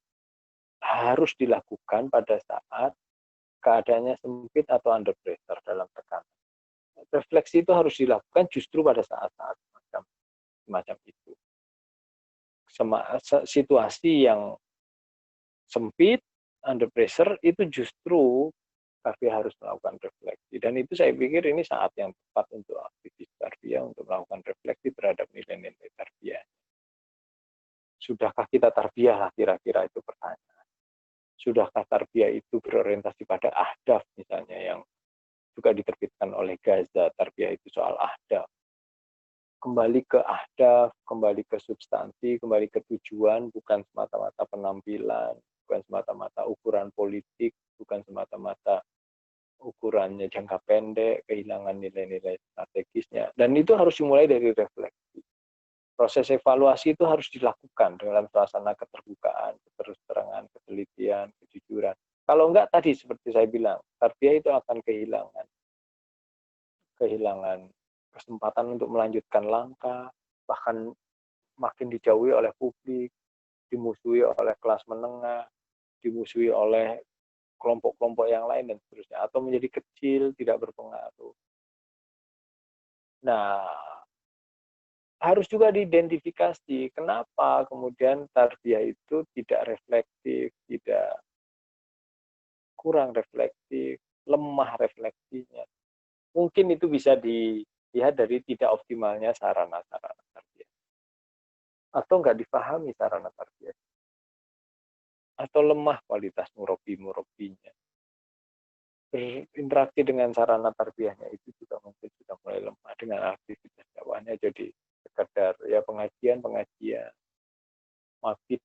harus dilakukan pada saat keadaannya sempit atau under pressure dalam tekanan. Refleksi itu harus dilakukan justru pada saat-saat semacam itu. Situasi yang sempit, under pressure, itu justru tapi harus melakukan refleksi. Dan itu saya pikir ini saat yang tepat untuk aktivis tarbiyah untuk melakukan refleksi terhadap nilai-nilai tarbiyah. Sudahkah kita tarbiyah lah kira-kira itu pertanyaan. Sudahkah tarbiyah itu berorientasi pada ahdaf misalnya yang juga diterbitkan oleh Gaza, tarbiyah itu soal ahdaf. Kembali ke ahdaf, kembali ke substansi, kembali ke tujuan, bukan semata-mata penampilan, bukan semata-mata ukuran politik, bukan semata-mata ukurannya jangka pendek, kehilangan nilai-nilai strategisnya. Dan itu harus dimulai dari refleksi. Proses evaluasi itu harus dilakukan dalam suasana keterbukaan, keterus-terangan, ketelitian, kejujuran. Kalau enggak tadi seperti saya bilang, tarbiyah itu akan kehilangan kesempatan untuk melanjutkan langkah, bahkan makin dijauhi oleh publik, dimusuhi oleh kelas menengah, dimusuhi oleh kelompok-kelompok yang lain dan seterusnya, atau menjadi kecil, tidak berpengaruh. Nah, harus juga diidentifikasi kenapa kemudian tarbiyah itu tidak reflektif, tidak kurang reflektif, lemah refleksinya. Mungkin itu bisa dilihat dari tidak optimalnya sarana-sarana tarbiyah. Atau nggak dipahami sarana tarbiyah. Atau lemah kualitas murabi-murabinya. Berinteraksi dengan sarana tarbiyahnya itu juga mungkin sudah mulai lemah dengan aktivitas dakwahnya jadi sekedar ya pengajian mabit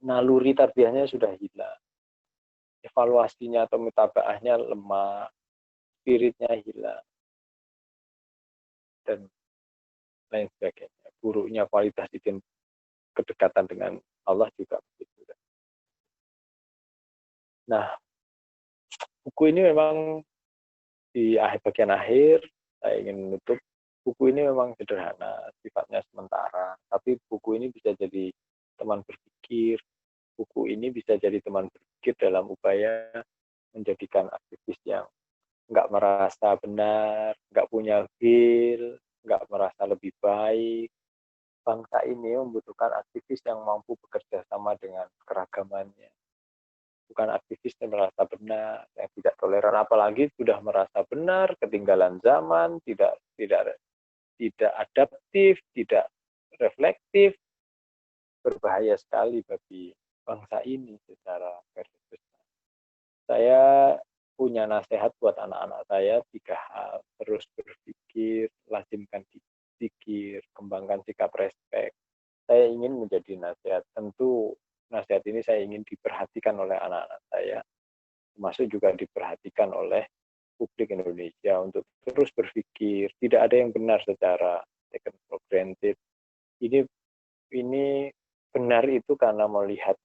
naluri tarbiyahnya sudah hilang, evaluasinya atau mutabaahnya lemah, spiritnya hilang dan lain sebagainya. Buruknya kualitas kedekatan dengan Allah juga begitu. Nah, buku ini memang di bagian akhir saya ingin menutup. Buku ini memang sederhana, sifatnya sementara, tapi buku ini bisa jadi teman berpikir. Buku ini bisa jadi teman berpikir dalam upaya menjadikan aktivis yang nggak merasa benar, nggak punya feel, nggak merasa lebih baik. Bangsa ini membutuhkan aktivis yang mampu bekerja sama dengan keragamannya. Bukan aktivis yang merasa benar, yang tidak toleran, apalagi sudah merasa benar, ketinggalan zaman, tidak adaptif, tidak reflektif, berbahaya sekali bagi bangsa ini secara garis besar. Saya punya nasihat buat anak-anak saya 3 hal. Terus berpikir, lazimkan dipikir, kembangkan sikap respek. Saya ingin menjadi nasihat. Tentu nasihat ini saya ingin diperhatikan oleh anak-anak saya, termasuk juga diperhatikan oleh publik Indonesia untuk terus berpikir. Tidak ada yang benar secara taken for granted. Ini benar itu karena melihat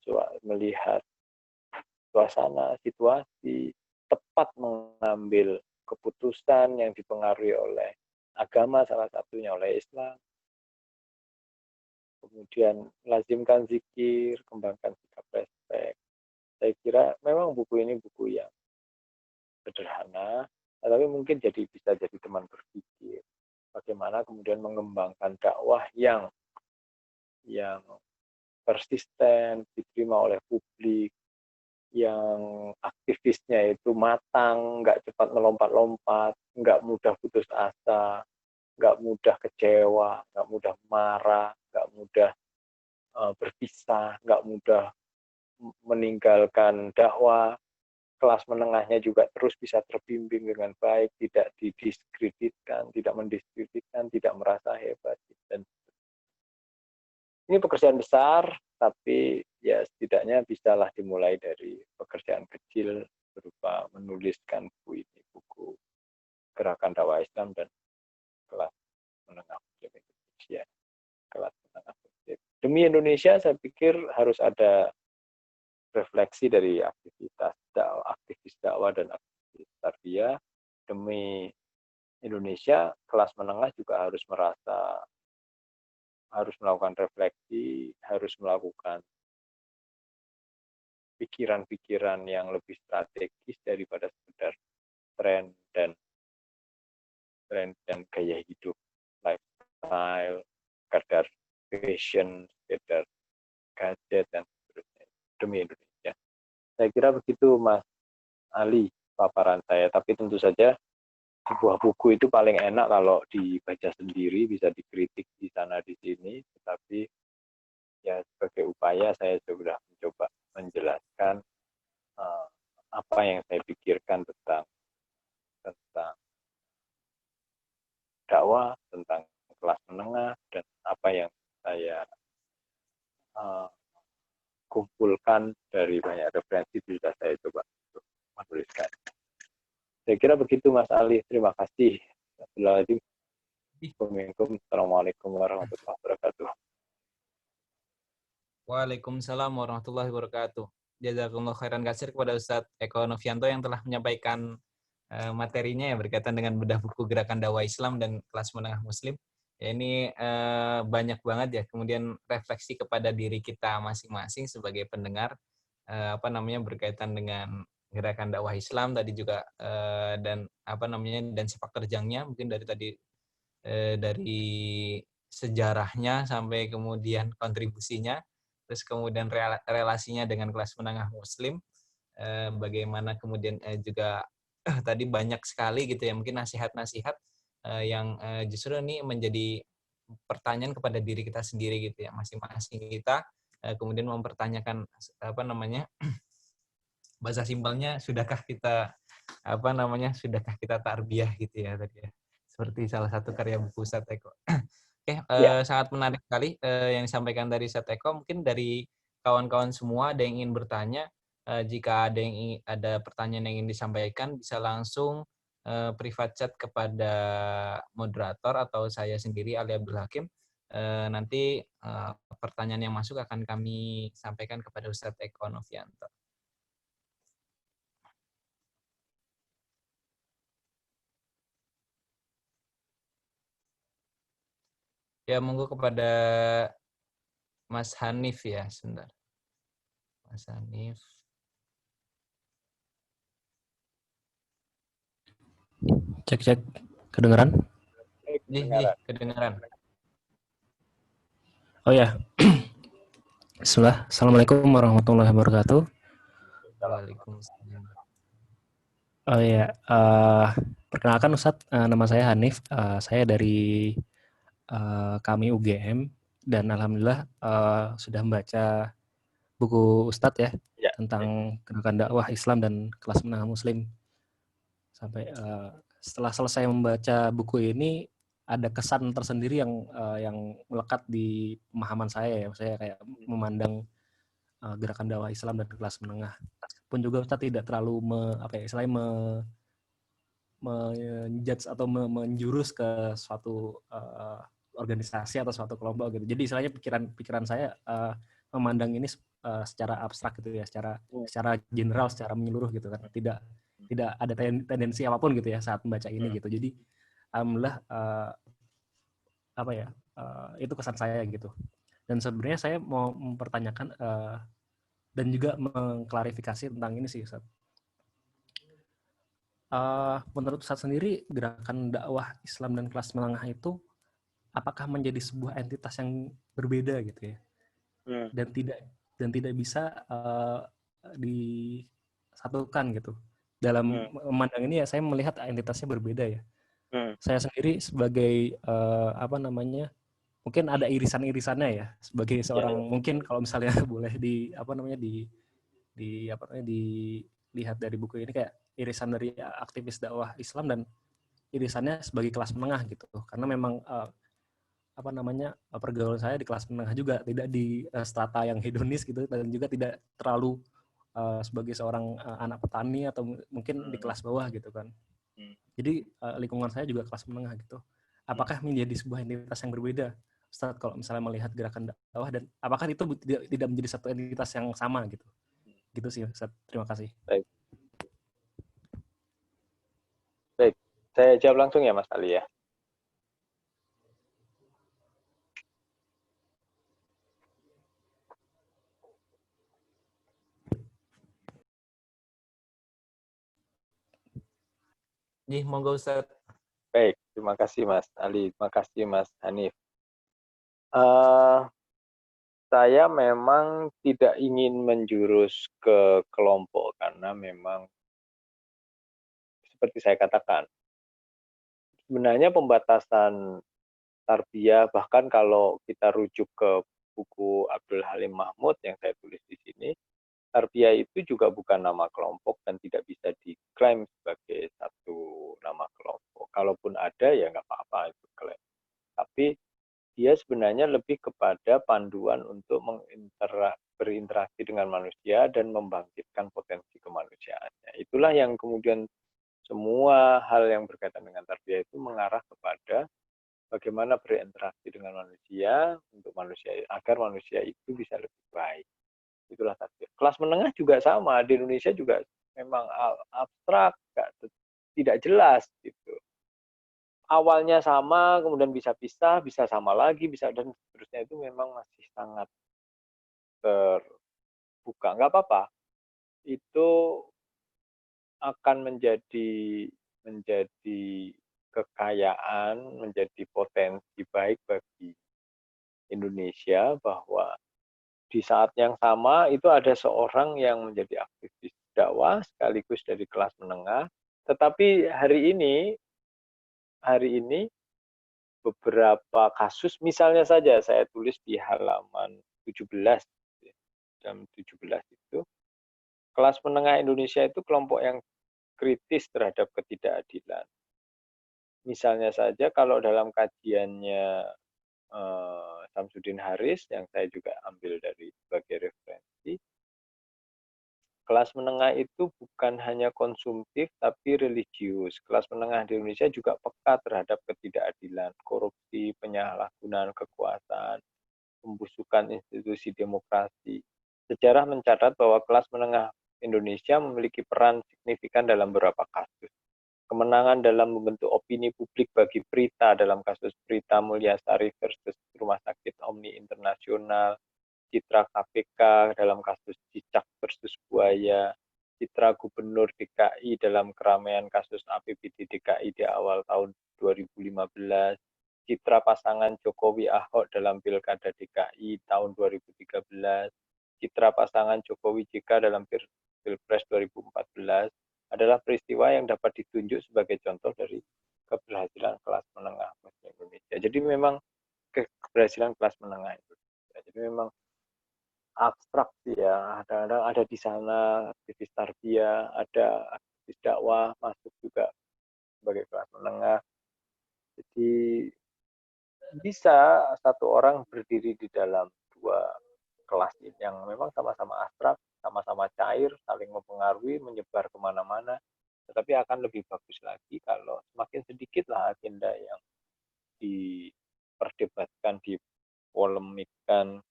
suasana, situasi, tepat mengambil keputusan yang dipengaruhi oleh agama, salah satunya oleh Islam. Kemudian lazimkan zikir, kembangkan sikap respek. Saya kira memang buku ini buku yang sederhana, tapi mungkin bisa jadi teman berpikir. Bagaimana kemudian mengembangkan dakwah yang persisten, diterima oleh publik, yang aktivisnya itu matang, nggak cepat melompat-lompat, nggak mudah putus asa, nggak mudah kecewa, nggak mudah marah, nggak mudah berpisah, nggak mudah meninggalkan dakwah. Kelas menengahnya juga terus bisa terbimbing dengan baik, tidak didiskreditkan, tidak mendiskreditkan, tidak merasa hebat. Dan ini pekerjaan besar, tapi ya setidaknya bisalah dimulai dari pekerjaan kecil berupa menuliskan buku ini, buku Gerakan Dakwah Islam dan Kelas Menengah Muslim Indonesia. Kelas Menengah Muslim. Demi Indonesia saya pikir harus ada refleksi dari aktivis dakwah dan aktivis tarbiyah demi Indonesia. Kelas menengah juga harus melakukan refleksi, harus melakukan pikiran-pikiran yang lebih strategis daripada sekedar tren dan gaya hidup, lifestyle, sekedar fashion, sekedar gadget dan seterusnya demi Indonesia. Saya kira begitu Mas Ali paparan saya, tapi tentu saja sebuah buku itu paling enak kalau dibaca sendiri, bisa dikritik di sana di sini, tetapi ya sebagai upaya saya sudah mencoba menjelaskan apa yang saya pikirkan tentang dakwah, tentang kelas menengah, dan apa yang saya kumpulkan dari banyak referensi bisa saya coba untuk menuliskan. Saya kira begitu Mas Ali, terima kasih. Assalamualaikum warahmatullahi wabarakatuh. Waalaikumsalam warahmatullahi wabarakatuh. Jazakumullah khairan katsir kepada Ustadz Eko Novianto yang telah menyampaikan materinya ya berkaitan dengan bedah buku Gerakan Dakwah Islam dan Kelas Menengah Muslim. Ya, ini banyak banget ya, kemudian refleksi kepada diri kita masing-masing sebagai pendengar berkaitan dengan Gerakan Dakwah Islam tadi juga dan dan sepak terjangnya, mungkin dari sejarahnya sampai kemudian kontribusinya, terus kemudian relasinya dengan kelas menengah Muslim, bagaimana kemudian juga tadi banyak sekali gitu ya, mungkin nasihat-nasihat yang justru ini menjadi pertanyaan kepada diri kita sendiri gitu ya, masing-masing kita kemudian mempertanyakan bahasa simpelnya, sudahkah kita tarbiyah gitu ya tadi ya, seperti salah satu karya buku Ustadz Eko. Oke, sangat menarik sekali yang disampaikan dari Ustadz Eko. Mungkin dari kawan-kawan semua ada yang ingin bertanya, jika ada pertanyaan yang ingin disampaikan bisa langsung private chat kepada moderator atau saya sendiri Ali Abdul Hakim. Nanti pertanyaan yang masuk akan kami sampaikan kepada Ustadz Eko Novianto. Ya, monggo kepada Mas Hanif ya, sebentar. Mas Hanif. Cek, kedengeran? Iya, kedengeran. Oh ya. Bismillah. Assalamualaikum warahmatullahi wabarakatuh. Waalaikumsalam. Oh ya, perkenalkan Ustadz, nama saya Hanif. Saya dari kami UGM dan alhamdulillah sudah membaca buku Ustadz ya tentang Gerakan Dakwah Islam dan Kelas Menengah Muslim. Sampai setelah selesai membaca buku ini ada kesan tersendiri yang melekat di pemahaman saya ya. Saya kayak memandang Gerakan Dakwah Islam dan Kelas Menengah. Pun juga Ustadz tidak terlalu menjudge atau menjurus ke suatu organisasi atau suatu kelompok gitu. Jadi istilahnya pikiran saya memandang ini secara abstrak gitu ya, secara general, secara menyeluruh gitu kan. Tidak ada tendensi apapun gitu ya saat membaca ini gitu. Jadi alhamdulillah itu kesan saya gitu. Dan sebenarnya saya mau mempertanyakan dan juga mengklarifikasi tentang ini sih Ustaz. Menurut Ustaz sendiri, gerakan dakwah Islam dan kelas menengah itu apakah menjadi sebuah entitas yang berbeda gitu ya, dan tidak bisa disatukan gitu. Dalam memandang ini ya saya melihat entitasnya berbeda ya. Saya sendiri sebagai mungkin ada irisan-irisannya ya sebagai seorang mungkin kalau misalnya boleh dilihat dari buku ini kayak irisan dari aktivis dakwah Islam dan irisannya sebagai kelas menengah gitu. Karena memang pergaulan saya di kelas menengah juga, tidak di strata yang hedonis gitu, dan juga tidak terlalu sebagai seorang anak petani atau mungkin di kelas bawah gitu kan. Jadi lingkungan saya juga kelas menengah gitu. Apakah menjadi sebuah entitas yang berbeda, Ustaz, kalau misalnya melihat gerakan dakwah, dan apakah itu tidak menjadi satu entitas yang sama gitu Gitu sih, Ustaz. Terima kasih. Baik. Baik, saya jawab langsung ya Mas Ali ya. Monggo Ustaz. Baik, terima kasih Mas Ali, terima kasih Mas Hanif. Saya memang tidak ingin menjurus ke kelompok karena memang seperti saya katakan, sebenarnya pembatasan tarbiyah bahkan kalau kita rujuk ke buku Abdul Halim Mahmud yang saya tulis di sini, tarbiyah itu juga bukan nama kelompok dan tidak bisa diklaim sebagai satu nama kelompok. Kalaupun ada ya nggak apa-apa itu klaim. Tapi dia sebenarnya lebih kepada panduan untuk berinteraksi dengan manusia dan membangkitkan potensi kemanusiaannya. Itulah yang kemudian semua hal yang berkaitan dengan tarbiyah itu mengarah kepada bagaimana berinteraksi dengan manusia untuk manusia agar manusia itu bisa lebih baik. Itulah tarbiyah. Kelas menengah juga sama, di Indonesia juga memang abstrak, tidak jelas gitu. Awalnya sama, kemudian bisa pisah, bisa sama lagi, bisa dan seterusnya, itu memang masih sangat terbuka. Nggak apa-apa, itu akan menjadi kekayaan, menjadi potensi baik bagi Indonesia bahwa di saat yang sama itu ada seorang yang menjadi aktivis dakwah sekaligus dari kelas menengah, tetapi hari ini beberapa kasus, misalnya saja saya tulis di halaman 17, jam 17 itu, kelas menengah Indonesia itu kelompok yang kritis terhadap ketidakadilan. Misalnya saja kalau dalam kajiannya Samsudin Haris, yang saya juga ambil dari sebagai referensi, kelas menengah itu bukan hanya konsumtif tapi religius. Kelas menengah di Indonesia juga peka terhadap ketidakadilan, korupsi, penyalahgunaan kekuasaan, pembusukan institusi demokrasi. Sejarah mencatat bahwa kelas menengah Indonesia memiliki peran signifikan dalam beberapa kasus. Kemenangan dalam membentuk opini publik bagi Prita dalam kasus Prita Mulyasari versus Rumah Sakit Omni Internasional, citra KPK dalam kasus Cicak versus Buaya, citra Gubernur DKI dalam keramaian kasus APBD DKI di awal tahun 2015, citra pasangan Jokowi Ahok dalam Pilkada DKI tahun 2013, citra pasangan Jokowi JK dalam Pilpres 2014, adalah peristiwa yang dapat ditunjuk sebagai contoh dari keberhasilan kelas menengah Muslim Indonesia. Jadi memang keberhasilan kelas menengah Indonesia. Jadi memang abstrak ya, kadang-kadang ada di sana aktivis tarbiyah, ada aktivis dakwah masuk juga sebagai kelas menengah. Jadi bisa satu orang berdiri di dalam dua kelas ini yang memang sama-sama abstrak, sama-sama cair, saling mempengaruhi, menyebar kemana-mana. Tetapi akan lebih bagus lagi kalau semakin sedikitlah agenda yang diperdebatkan, dipolemikkan.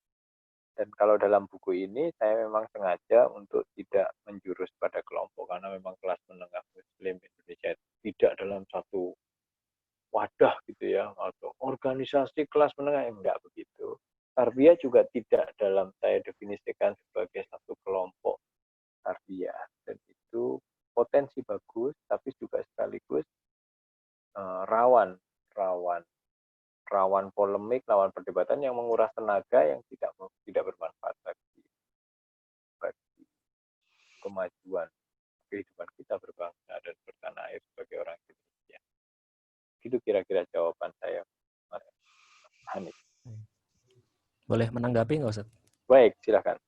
Dan kalau dalam buku ini saya memang sengaja untuk tidak menjurus pada kelompok karena memang kelas menengah Muslim Indonesia tidak dalam satu wadah gitu ya, atau organisasi kelas menengah, enggak begitu. Tarbiyah juga tidak dalam saya definisikan sebagai satu kelompok tarbiyah, dan itu potensi bagus tapi juga sekaligus rawan polemik, rawan perdebatan yang menguras tenaga yang tidak bermanfaat bagi kemajuan kehidupan kita berbangsa dan bertanah air sebagai orang Indonesia. Itu kira-kira jawaban saya, Mas Hanif. Boleh menanggapi nggak, Ustaz? Baik, silakan.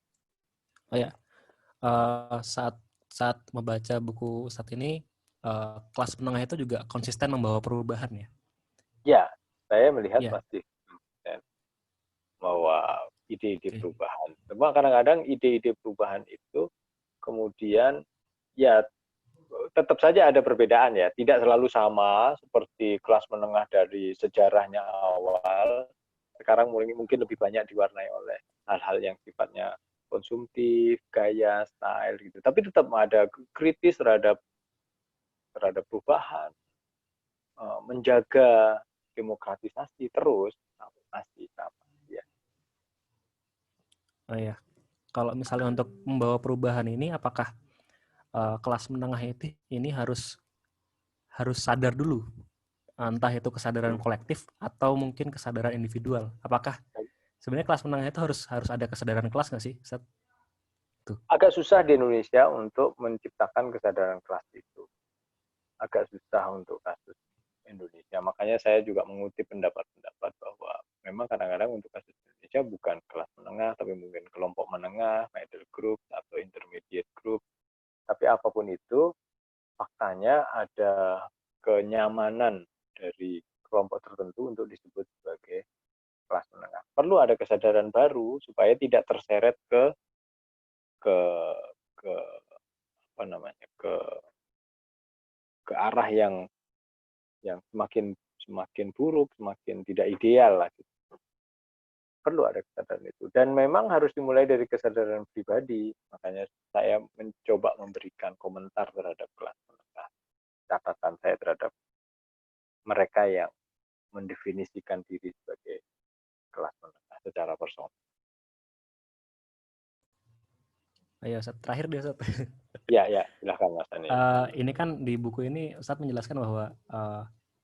Oh ya, saat membaca buku Ustaz ini, kelas menengah itu juga konsisten membawa perubahan ya? Ya, saya melihat Ya. pasti bahwa ide-ide perubahan. Cuma kadang-kadang ide-ide perubahan itu kemudian ya tetap saja ada perbedaan ya, tidak selalu sama seperti kelas menengah dari sejarahnya awal. Sekarang mungkin lebih banyak diwarnai oleh hal-hal yang sifatnya konsumtif, gaya, style gitu. Tapi tetap ada kritis terhadap perubahan, menjaga demokratisasi terus masih sama ya. Oh ya, kalau misalnya untuk membawa perubahan ini, apakah kelas menengah itu ini harus sadar dulu, entah itu kesadaran kolektif atau mungkin kesadaran individual. Apakah sebenarnya kelas menengah itu harus ada kesadaran kelas nggak sih? Tuh. Agak susah di Indonesia untuk menciptakan kesadaran kelas itu. Agak susah untuk kasus Indonesia. Makanya saya juga mengutip pendapat-pendapat bahwa memang kadang-kadang untuk kasus Indonesia bukan kelas menengah, tapi mungkin kelompok menengah, middle group, atau intermediate group. Tapi apapun itu, faktanya ada kenyamanan dari kelompok tertentu untuk disebut sebagai kelas menengah. Perlu ada kesadaran baru supaya tidak terseret ke apa namanya ke arah yang semakin buruk, semakin tidak ideal lah. Gitu. Perlu ada kesadaran itu. Dan memang harus dimulai dari kesadaran pribadi. Makanya saya mencoba memberikan komentar terhadap kelas menengah. Catatan saya terhadap mereka yang mendefinisikan diri sebagai kelas menengah secara personal. Ayo, Ustaz. Terakhir deh, Ustaz. Ya, silahkan Mas Ani. Ini kan di buku ini Ustaz menjelaskan bahwa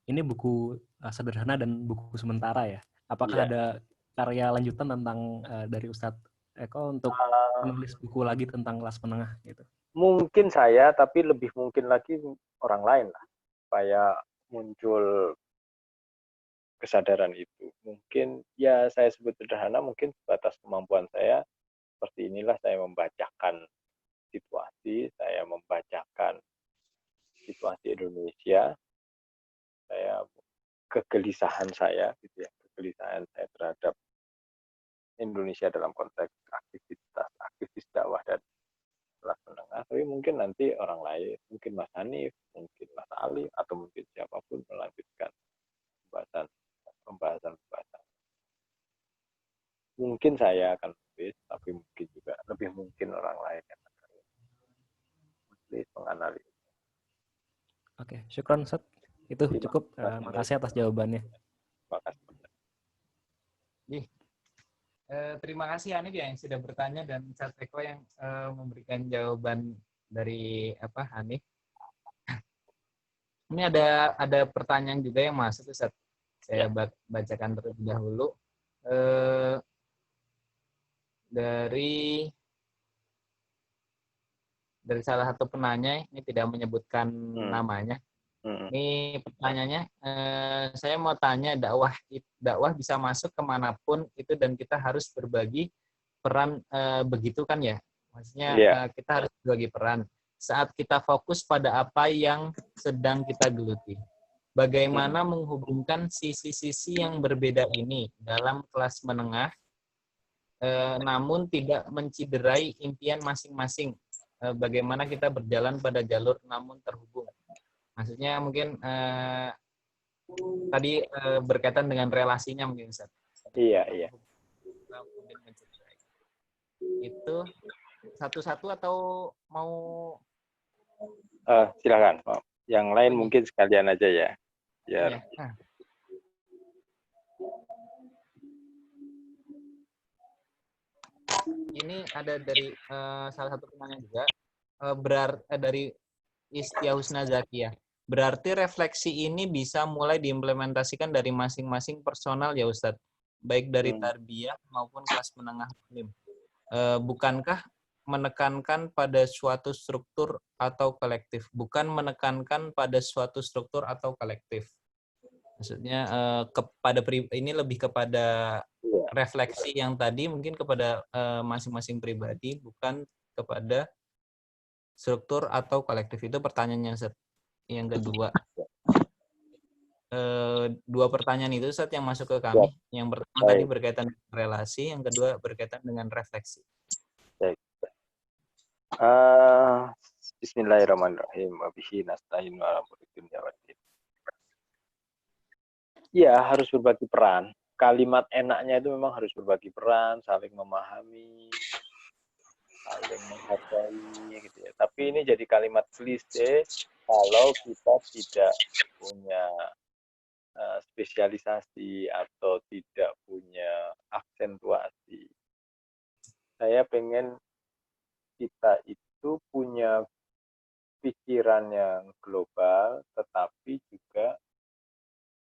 ini buku sederhana dan buku sementara ya. Apakah ada karya lanjutan tentang dari Ustadz Eko untuk menulis buku lagi tentang kelas menengah gitu? Mungkin saya, tapi lebih mungkin lagi orang lain lah, supaya muncul kesadaran itu. Mungkin ya saya sebut sederhana, mungkin sebatas kemampuan saya. Seperti inilah saya membacakan situasi, saya membacakan situasi Indonesia, saya kegelisahan saya gitu ya, kegelisahan saya terhadap Indonesia dalam konteks aktivis dakwah dan kelas menengah. Tapi mungkin nanti orang lain, mungkin Mas Hanif, mungkin Mas Ali, atau mungkin siapapun melanjutkan pembahasan. Mungkin saya akan menulis, tapi mungkin juga lebih mungkin orang lain yang akan menulis, menganalisis. Oke, syukron Ustaz. Itu cukup. Makasih atas jawabannya. Makasih. Terima kasih Hanif yang sudah bertanya dan Ustaz Eko yang memberikan jawaban dari Hanif. Ini ada pertanyaan juga yang masuk Ustaz. Saya bacakan terlebih dahulu. Dari salah satu penanya, ini tidak menyebutkan namanya. Ini pertanyaannya, saya mau tanya, dakwah bisa masuk kemanapun itu dan kita harus berbagi peran, begitu kan ya? Maksudnya kita harus berbagi peran saat kita fokus pada apa yang sedang kita geluti. Bagaimana menghubungkan sisi-sisi yang berbeda ini dalam kelas menengah, namun tidak menciderai impian masing-masing. Bagaimana kita berjalan pada jalur namun terhubung. Maksudnya mungkin tadi berkaitan dengan relasinya mungkin Ustaz. Iya. Itu satu-satu atau mau? Silakan. Yang lain mungkin sekalian aja ya. Ya. Ini ada dari salah satu penanya juga, dari Istia Husna Zakia. Berarti refleksi ini bisa mulai diimplementasikan dari masing-masing personal ya Ustadz, baik dari tarbiyah maupun kelas menengah muslim. Bukankah menekankan pada suatu struktur atau kolektif, bukan menekankan pada suatu struktur atau kolektif. Maksudnya ini lebih kepada refleksi yang tadi mungkin kepada masing-masing pribadi, bukan kepada struktur atau kolektif. Itu pertanyaannya, Ustaz. Yang kedua, dua pertanyaan itu, Ustaz, yang masuk ke kami. Yang pertama tadi berkaitan dengan relasi, yang kedua berkaitan dengan refleksi. Bismillahirrahmanirrahim. Wabihi nasta'in wa ala umuri dunya waddin. Ya, harus berbagi peran. Kalimat enaknya itu memang harus berbagi peran, saling memahami, saling menghargai gitu ya. Tapi ini jadi kalimat klise kalau kita tidak punya spesialisasi atau tidak punya aksentuasi. Saya pengen kita itu punya pikiran yang global, tetapi juga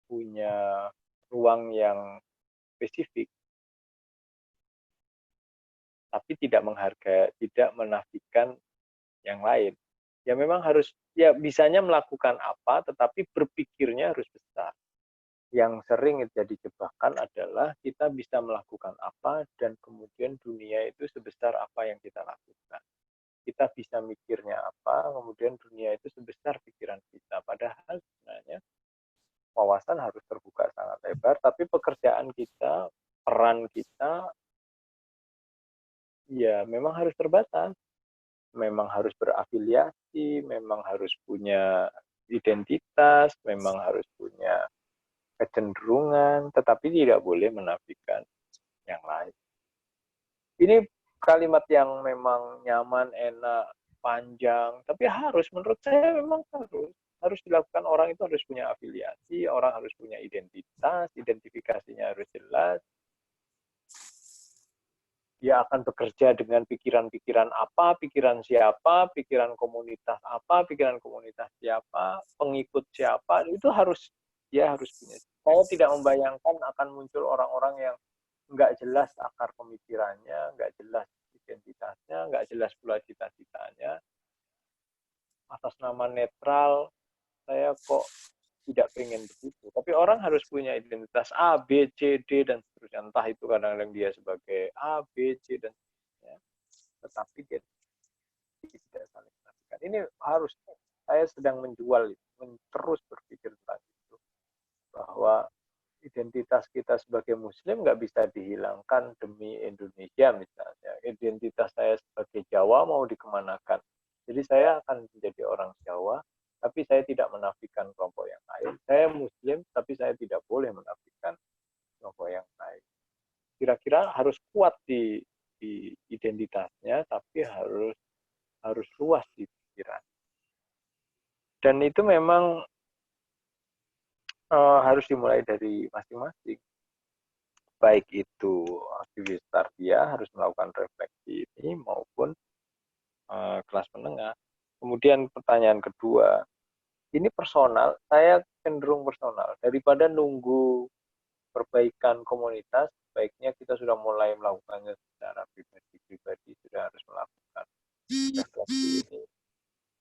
punya ruang yang spesifik, tapi tidak menghargai, tidak menafikan yang lain. Ya memang harus, ya bisanya melakukan apa, tetapi berpikirnya harus besar. Yang sering jadi jebakan adalah kita bisa melakukan apa dan kemudian dunia itu sebesar apa yang kita lakukan. Kita bisa mikirnya apa, kemudian dunia itu sebesar pikiran kita. Padahal sebenarnya wawasan harus terbuka sangat lebar, tapi pekerjaan kita, peran kita, ya memang harus terbatas. Memang harus berafiliasi, memang harus punya identitas, memang harus punya kecenderungan, tetapi tidak boleh menafikan yang lain. Ini kalimat yang memang nyaman, enak, panjang, tapi harus, menurut saya memang harus dilakukan. Orang itu harus punya afiliasi, orang harus punya identitas, identifikasinya harus jelas. Dia akan bekerja dengan pikiran-pikiran apa, pikiran siapa, pikiran komunitas apa, pikiran komunitas siapa, pengikut siapa, itu harus, dia harus punya. Saya tidak membayangkan akan muncul orang-orang yang nggak jelas akar pemikirannya, nggak jelas identitasnya, nggak jelas pula cita-citanya. Atas nama netral, saya kok tidak pengen begitu. Tapi orang harus punya identitas A, B, C, D, dan seterusnya. Entah itu kadang-kadang dia sebagai A, B, C, dan seterusnya. Tetapi dia tidak saling menafikan. Ini harus, saya sedang menjual, terus berpikir tentang itu. Bahwa identitas kita sebagai Muslim nggak bisa dihilangkan demi Indonesia misalnya. Identitas saya sebagai Jawa mau dikemanakan. Jadi saya akan menjadi orang Jawa, tapi saya tidak menafikan kelompok yang lain. Saya Muslim, tapi saya tidak boleh menafikan kelompok yang lain. Kira-kira harus kuat di identitasnya, tapi harus luas di pikiran. Dan itu memang harus dimulai dari masing-masing. Baik itu aktivis tarbiyah harus melakukan refleksi ini maupun kelas menengah. Kemudian pertanyaan kedua, ini personal, saya cenderung personal. Daripada nunggu perbaikan komunitas, baiknya kita sudah mulai melakukannya secara pribadi-pribadi, sudah harus melakukan refleksi ini.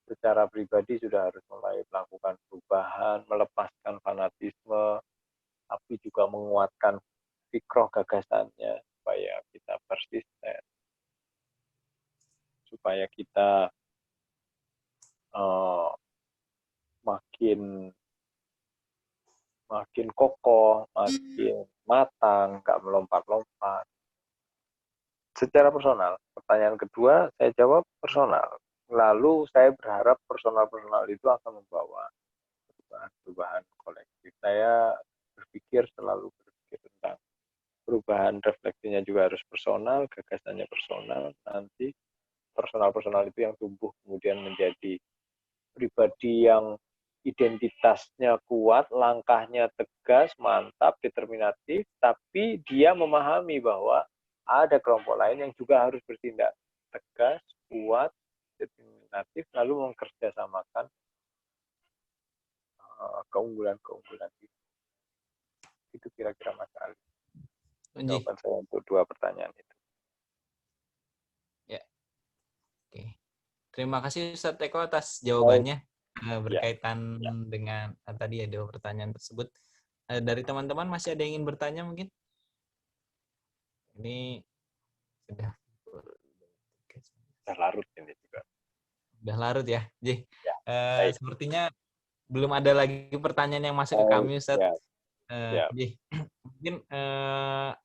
Secara pribadi sudah harus mulai melakukan perubahan, melepaskan fanatisme, tapi juga menguatkan fikroh gagasannya supaya kita persisten, supaya kita makin kokoh, makin matang, nggak melompat-lompat. Secara personal, pertanyaan kedua saya jawab personal. Lalu saya berharap personal itu akan membawa perubahan kolektif. Saya selalu berpikir tentang perubahan, refleksinya juga harus personal, gagasannya personal, nanti personal itu yang tumbuh kemudian menjadi pribadi yang identitasnya kuat, langkahnya tegas, mantap, determinatif, tapi dia memahami bahwa ada kelompok lain yang juga harus bertindak tegas, kuat, determinatif, lalu mengerjasamakan keunggulan-keunggulan itu. Itu kira-kira Mas Ali. Jawaban saya untuk dua pertanyaan itu. Ya. Oke. Terima kasih Ustaz Eko atas jawabannya berkaitan dengan tadi ya dua pertanyaan tersebut. Dari teman-teman masih ada yang ingin bertanya mungkin? Ini sudah larut ini juga. Sudah larut ya, Ji. Sepertinya belum ada lagi pertanyaan yang masuk ke kami, Ustaz. Ji, mungkin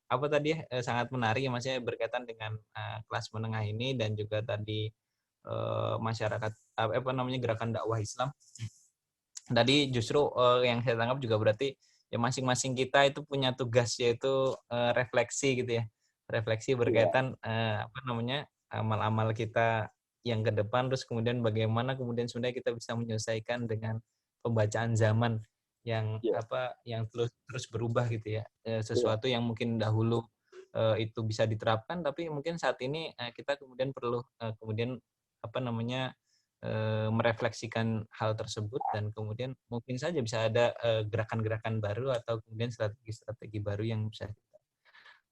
apa tadi sangat menarik ya Mas ya berkaitan dengan kelas menengah ini dan juga tadi masyarakat gerakan dakwah Islam. Tadi justru yang saya tangkap juga berarti ya masing-masing kita itu punya tugas yaitu refleksi gitu ya. Refleksi berkaitan amal-amal kita yang ke depan, terus kemudian bagaimana kemudian sebenarnya kita bisa menyelesaikan dengan pembacaan zaman yang Ya, yang terus berubah gitu ya. Sesuatu yang mungkin dahulu itu bisa diterapkan, tapi mungkin saat ini kita kemudian perlu kemudian merefleksikan hal tersebut, dan kemudian mungkin saja bisa ada gerakan-gerakan baru atau kemudian strategi-strategi baru yang bisa kita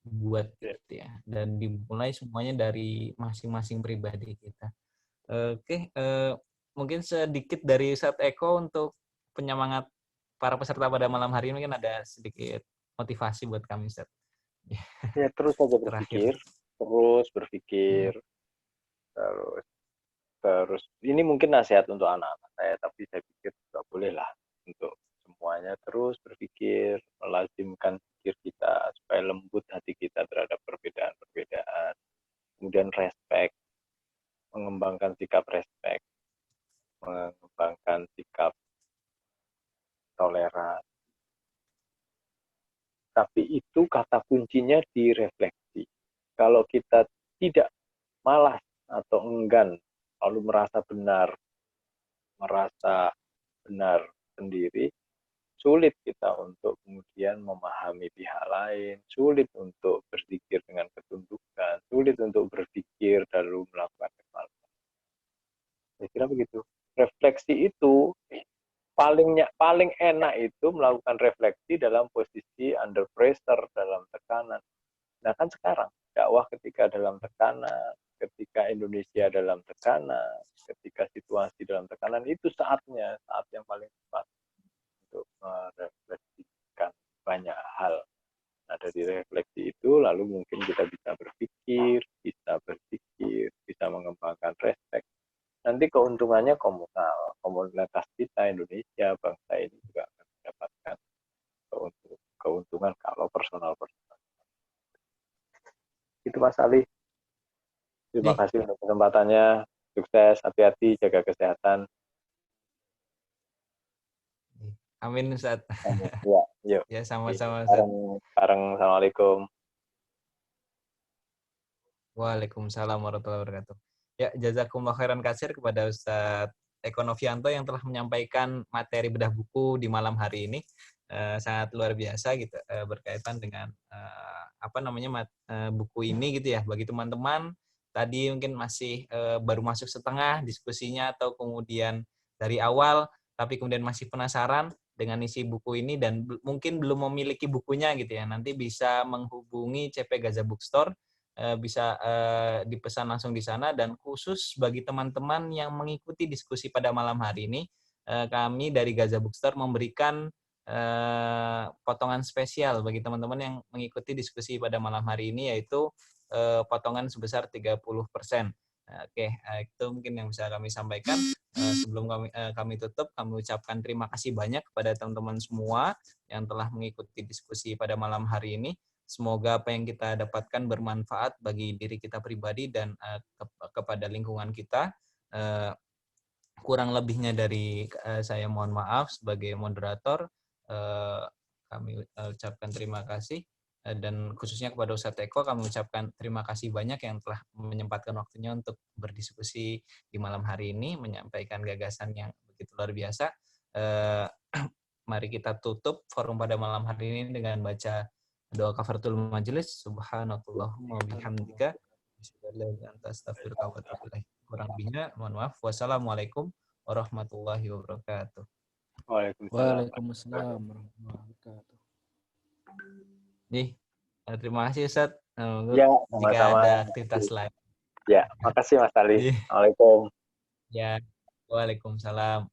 buat ya. gitu ya, dan dimulai semuanya dari masing-masing pribadi kita. Oke, mungkin sedikit dari Ustadz Eko untuk penyemangat para peserta pada malam hari ini, mungkin ada sedikit motivasi buat kami, Ustadz. Ya, terus saja Terakhir. berpikir, terus terus ini mungkin nasihat untuk anak-anak saya, tapi saya pikir juga bolehlah untuk semuanya, terus berpikir, melazimkan pikir kita supaya lembut hati kita terhadap perbedaan-perbedaan, kemudian respect, mengembangkan sikap respect, mengembangkan sikap toleran. Tapi itu kata kuncinya di refleksi. Kalau kita tidak malas atau enggan, lalu merasa benar sendiri, sulit kita untuk kemudian memahami pihak lain, sulit untuk berpikir dengan ketundukan, sulit untuk berpikir lalu melakukan evaluasi. Saya kira begitu. Refleksi itu paling enak itu melakukan refleksi dalam posisi under pressure, dalam tekanan. Nah kan sekarang dakwah ketika dalam tekanan, ketika Indonesia dalam tekanan, ketika situasi dalam tekanan, itu saat yang paling tepat untuk merefleksikan banyak hal. Nah dari refleksi itu lalu mungkin kita bisa berpikir, bisa mengembangkan respect. Nanti keuntungannya komunal, komunitas kita Indonesia, bangsa ini juga akan mendapatkan keuntungan kalau personal. Itu Mas Ali. Terima kasih untuk kesempatannya. Sukses, hati-hati, jaga kesehatan. Amin, Ustaz. Ya, yuk. Ya, sama-sama, Ustaz. Bareng, Assalamualaikum. Waalaikumsalam warahmatullahi wabarakatuh. Ya, jazakumullah khairan katsir kepada Ustadz Eko Novianto yang telah menyampaikan materi bedah buku di malam hari ini. Sangat luar biasa gitu, berkaitan dengan buku ini gitu ya. Bagi teman-teman tadi mungkin masih baru masuk setengah diskusinya, atau kemudian dari awal tapi kemudian masih penasaran dengan isi buku ini dan mungkin belum memiliki bukunya gitu ya, nanti bisa menghubungi CP Gaza Bookstore, bisa dipesan langsung di sana. Dan khusus bagi teman-teman yang mengikuti diskusi pada malam hari ini, kami dari Gaza Bookstore memberikan potongan spesial bagi teman-teman yang mengikuti diskusi pada malam hari ini, yaitu potongan sebesar 30%. Oke, itu mungkin yang bisa kami sampaikan. Sebelum kami tutup, kami ucapkan terima kasih banyak kepada teman-teman semua yang telah mengikuti diskusi pada malam hari ini. Semoga apa yang kita dapatkan bermanfaat bagi diri kita pribadi dan kepada lingkungan kita. Kurang lebihnya dari saya mohon maaf sebagai moderator. Kami ucapkan terima kasih. Dan khususnya kepada Ustadz Eko kami ucapkan terima kasih banyak yang telah menyempatkan waktunya untuk berdiskusi di malam hari ini, menyampaikan gagasan yang begitu luar biasa. Mari kita tutup forum pada malam hari ini dengan baca doa kafaratul majelis. Subhanallahumma bihamdika kurang lebihnya mohon maaf. Wassalamualaikum warahmatullahi wabarakatuh. Waalaikumsalam warahmatullahi wabarakatuh. Terima kasih Ustaz. Ya, jika ada aktivitas lain. Ya, makasih Mas Ali. Assalamualaikum. Ya, waalaikumsalam.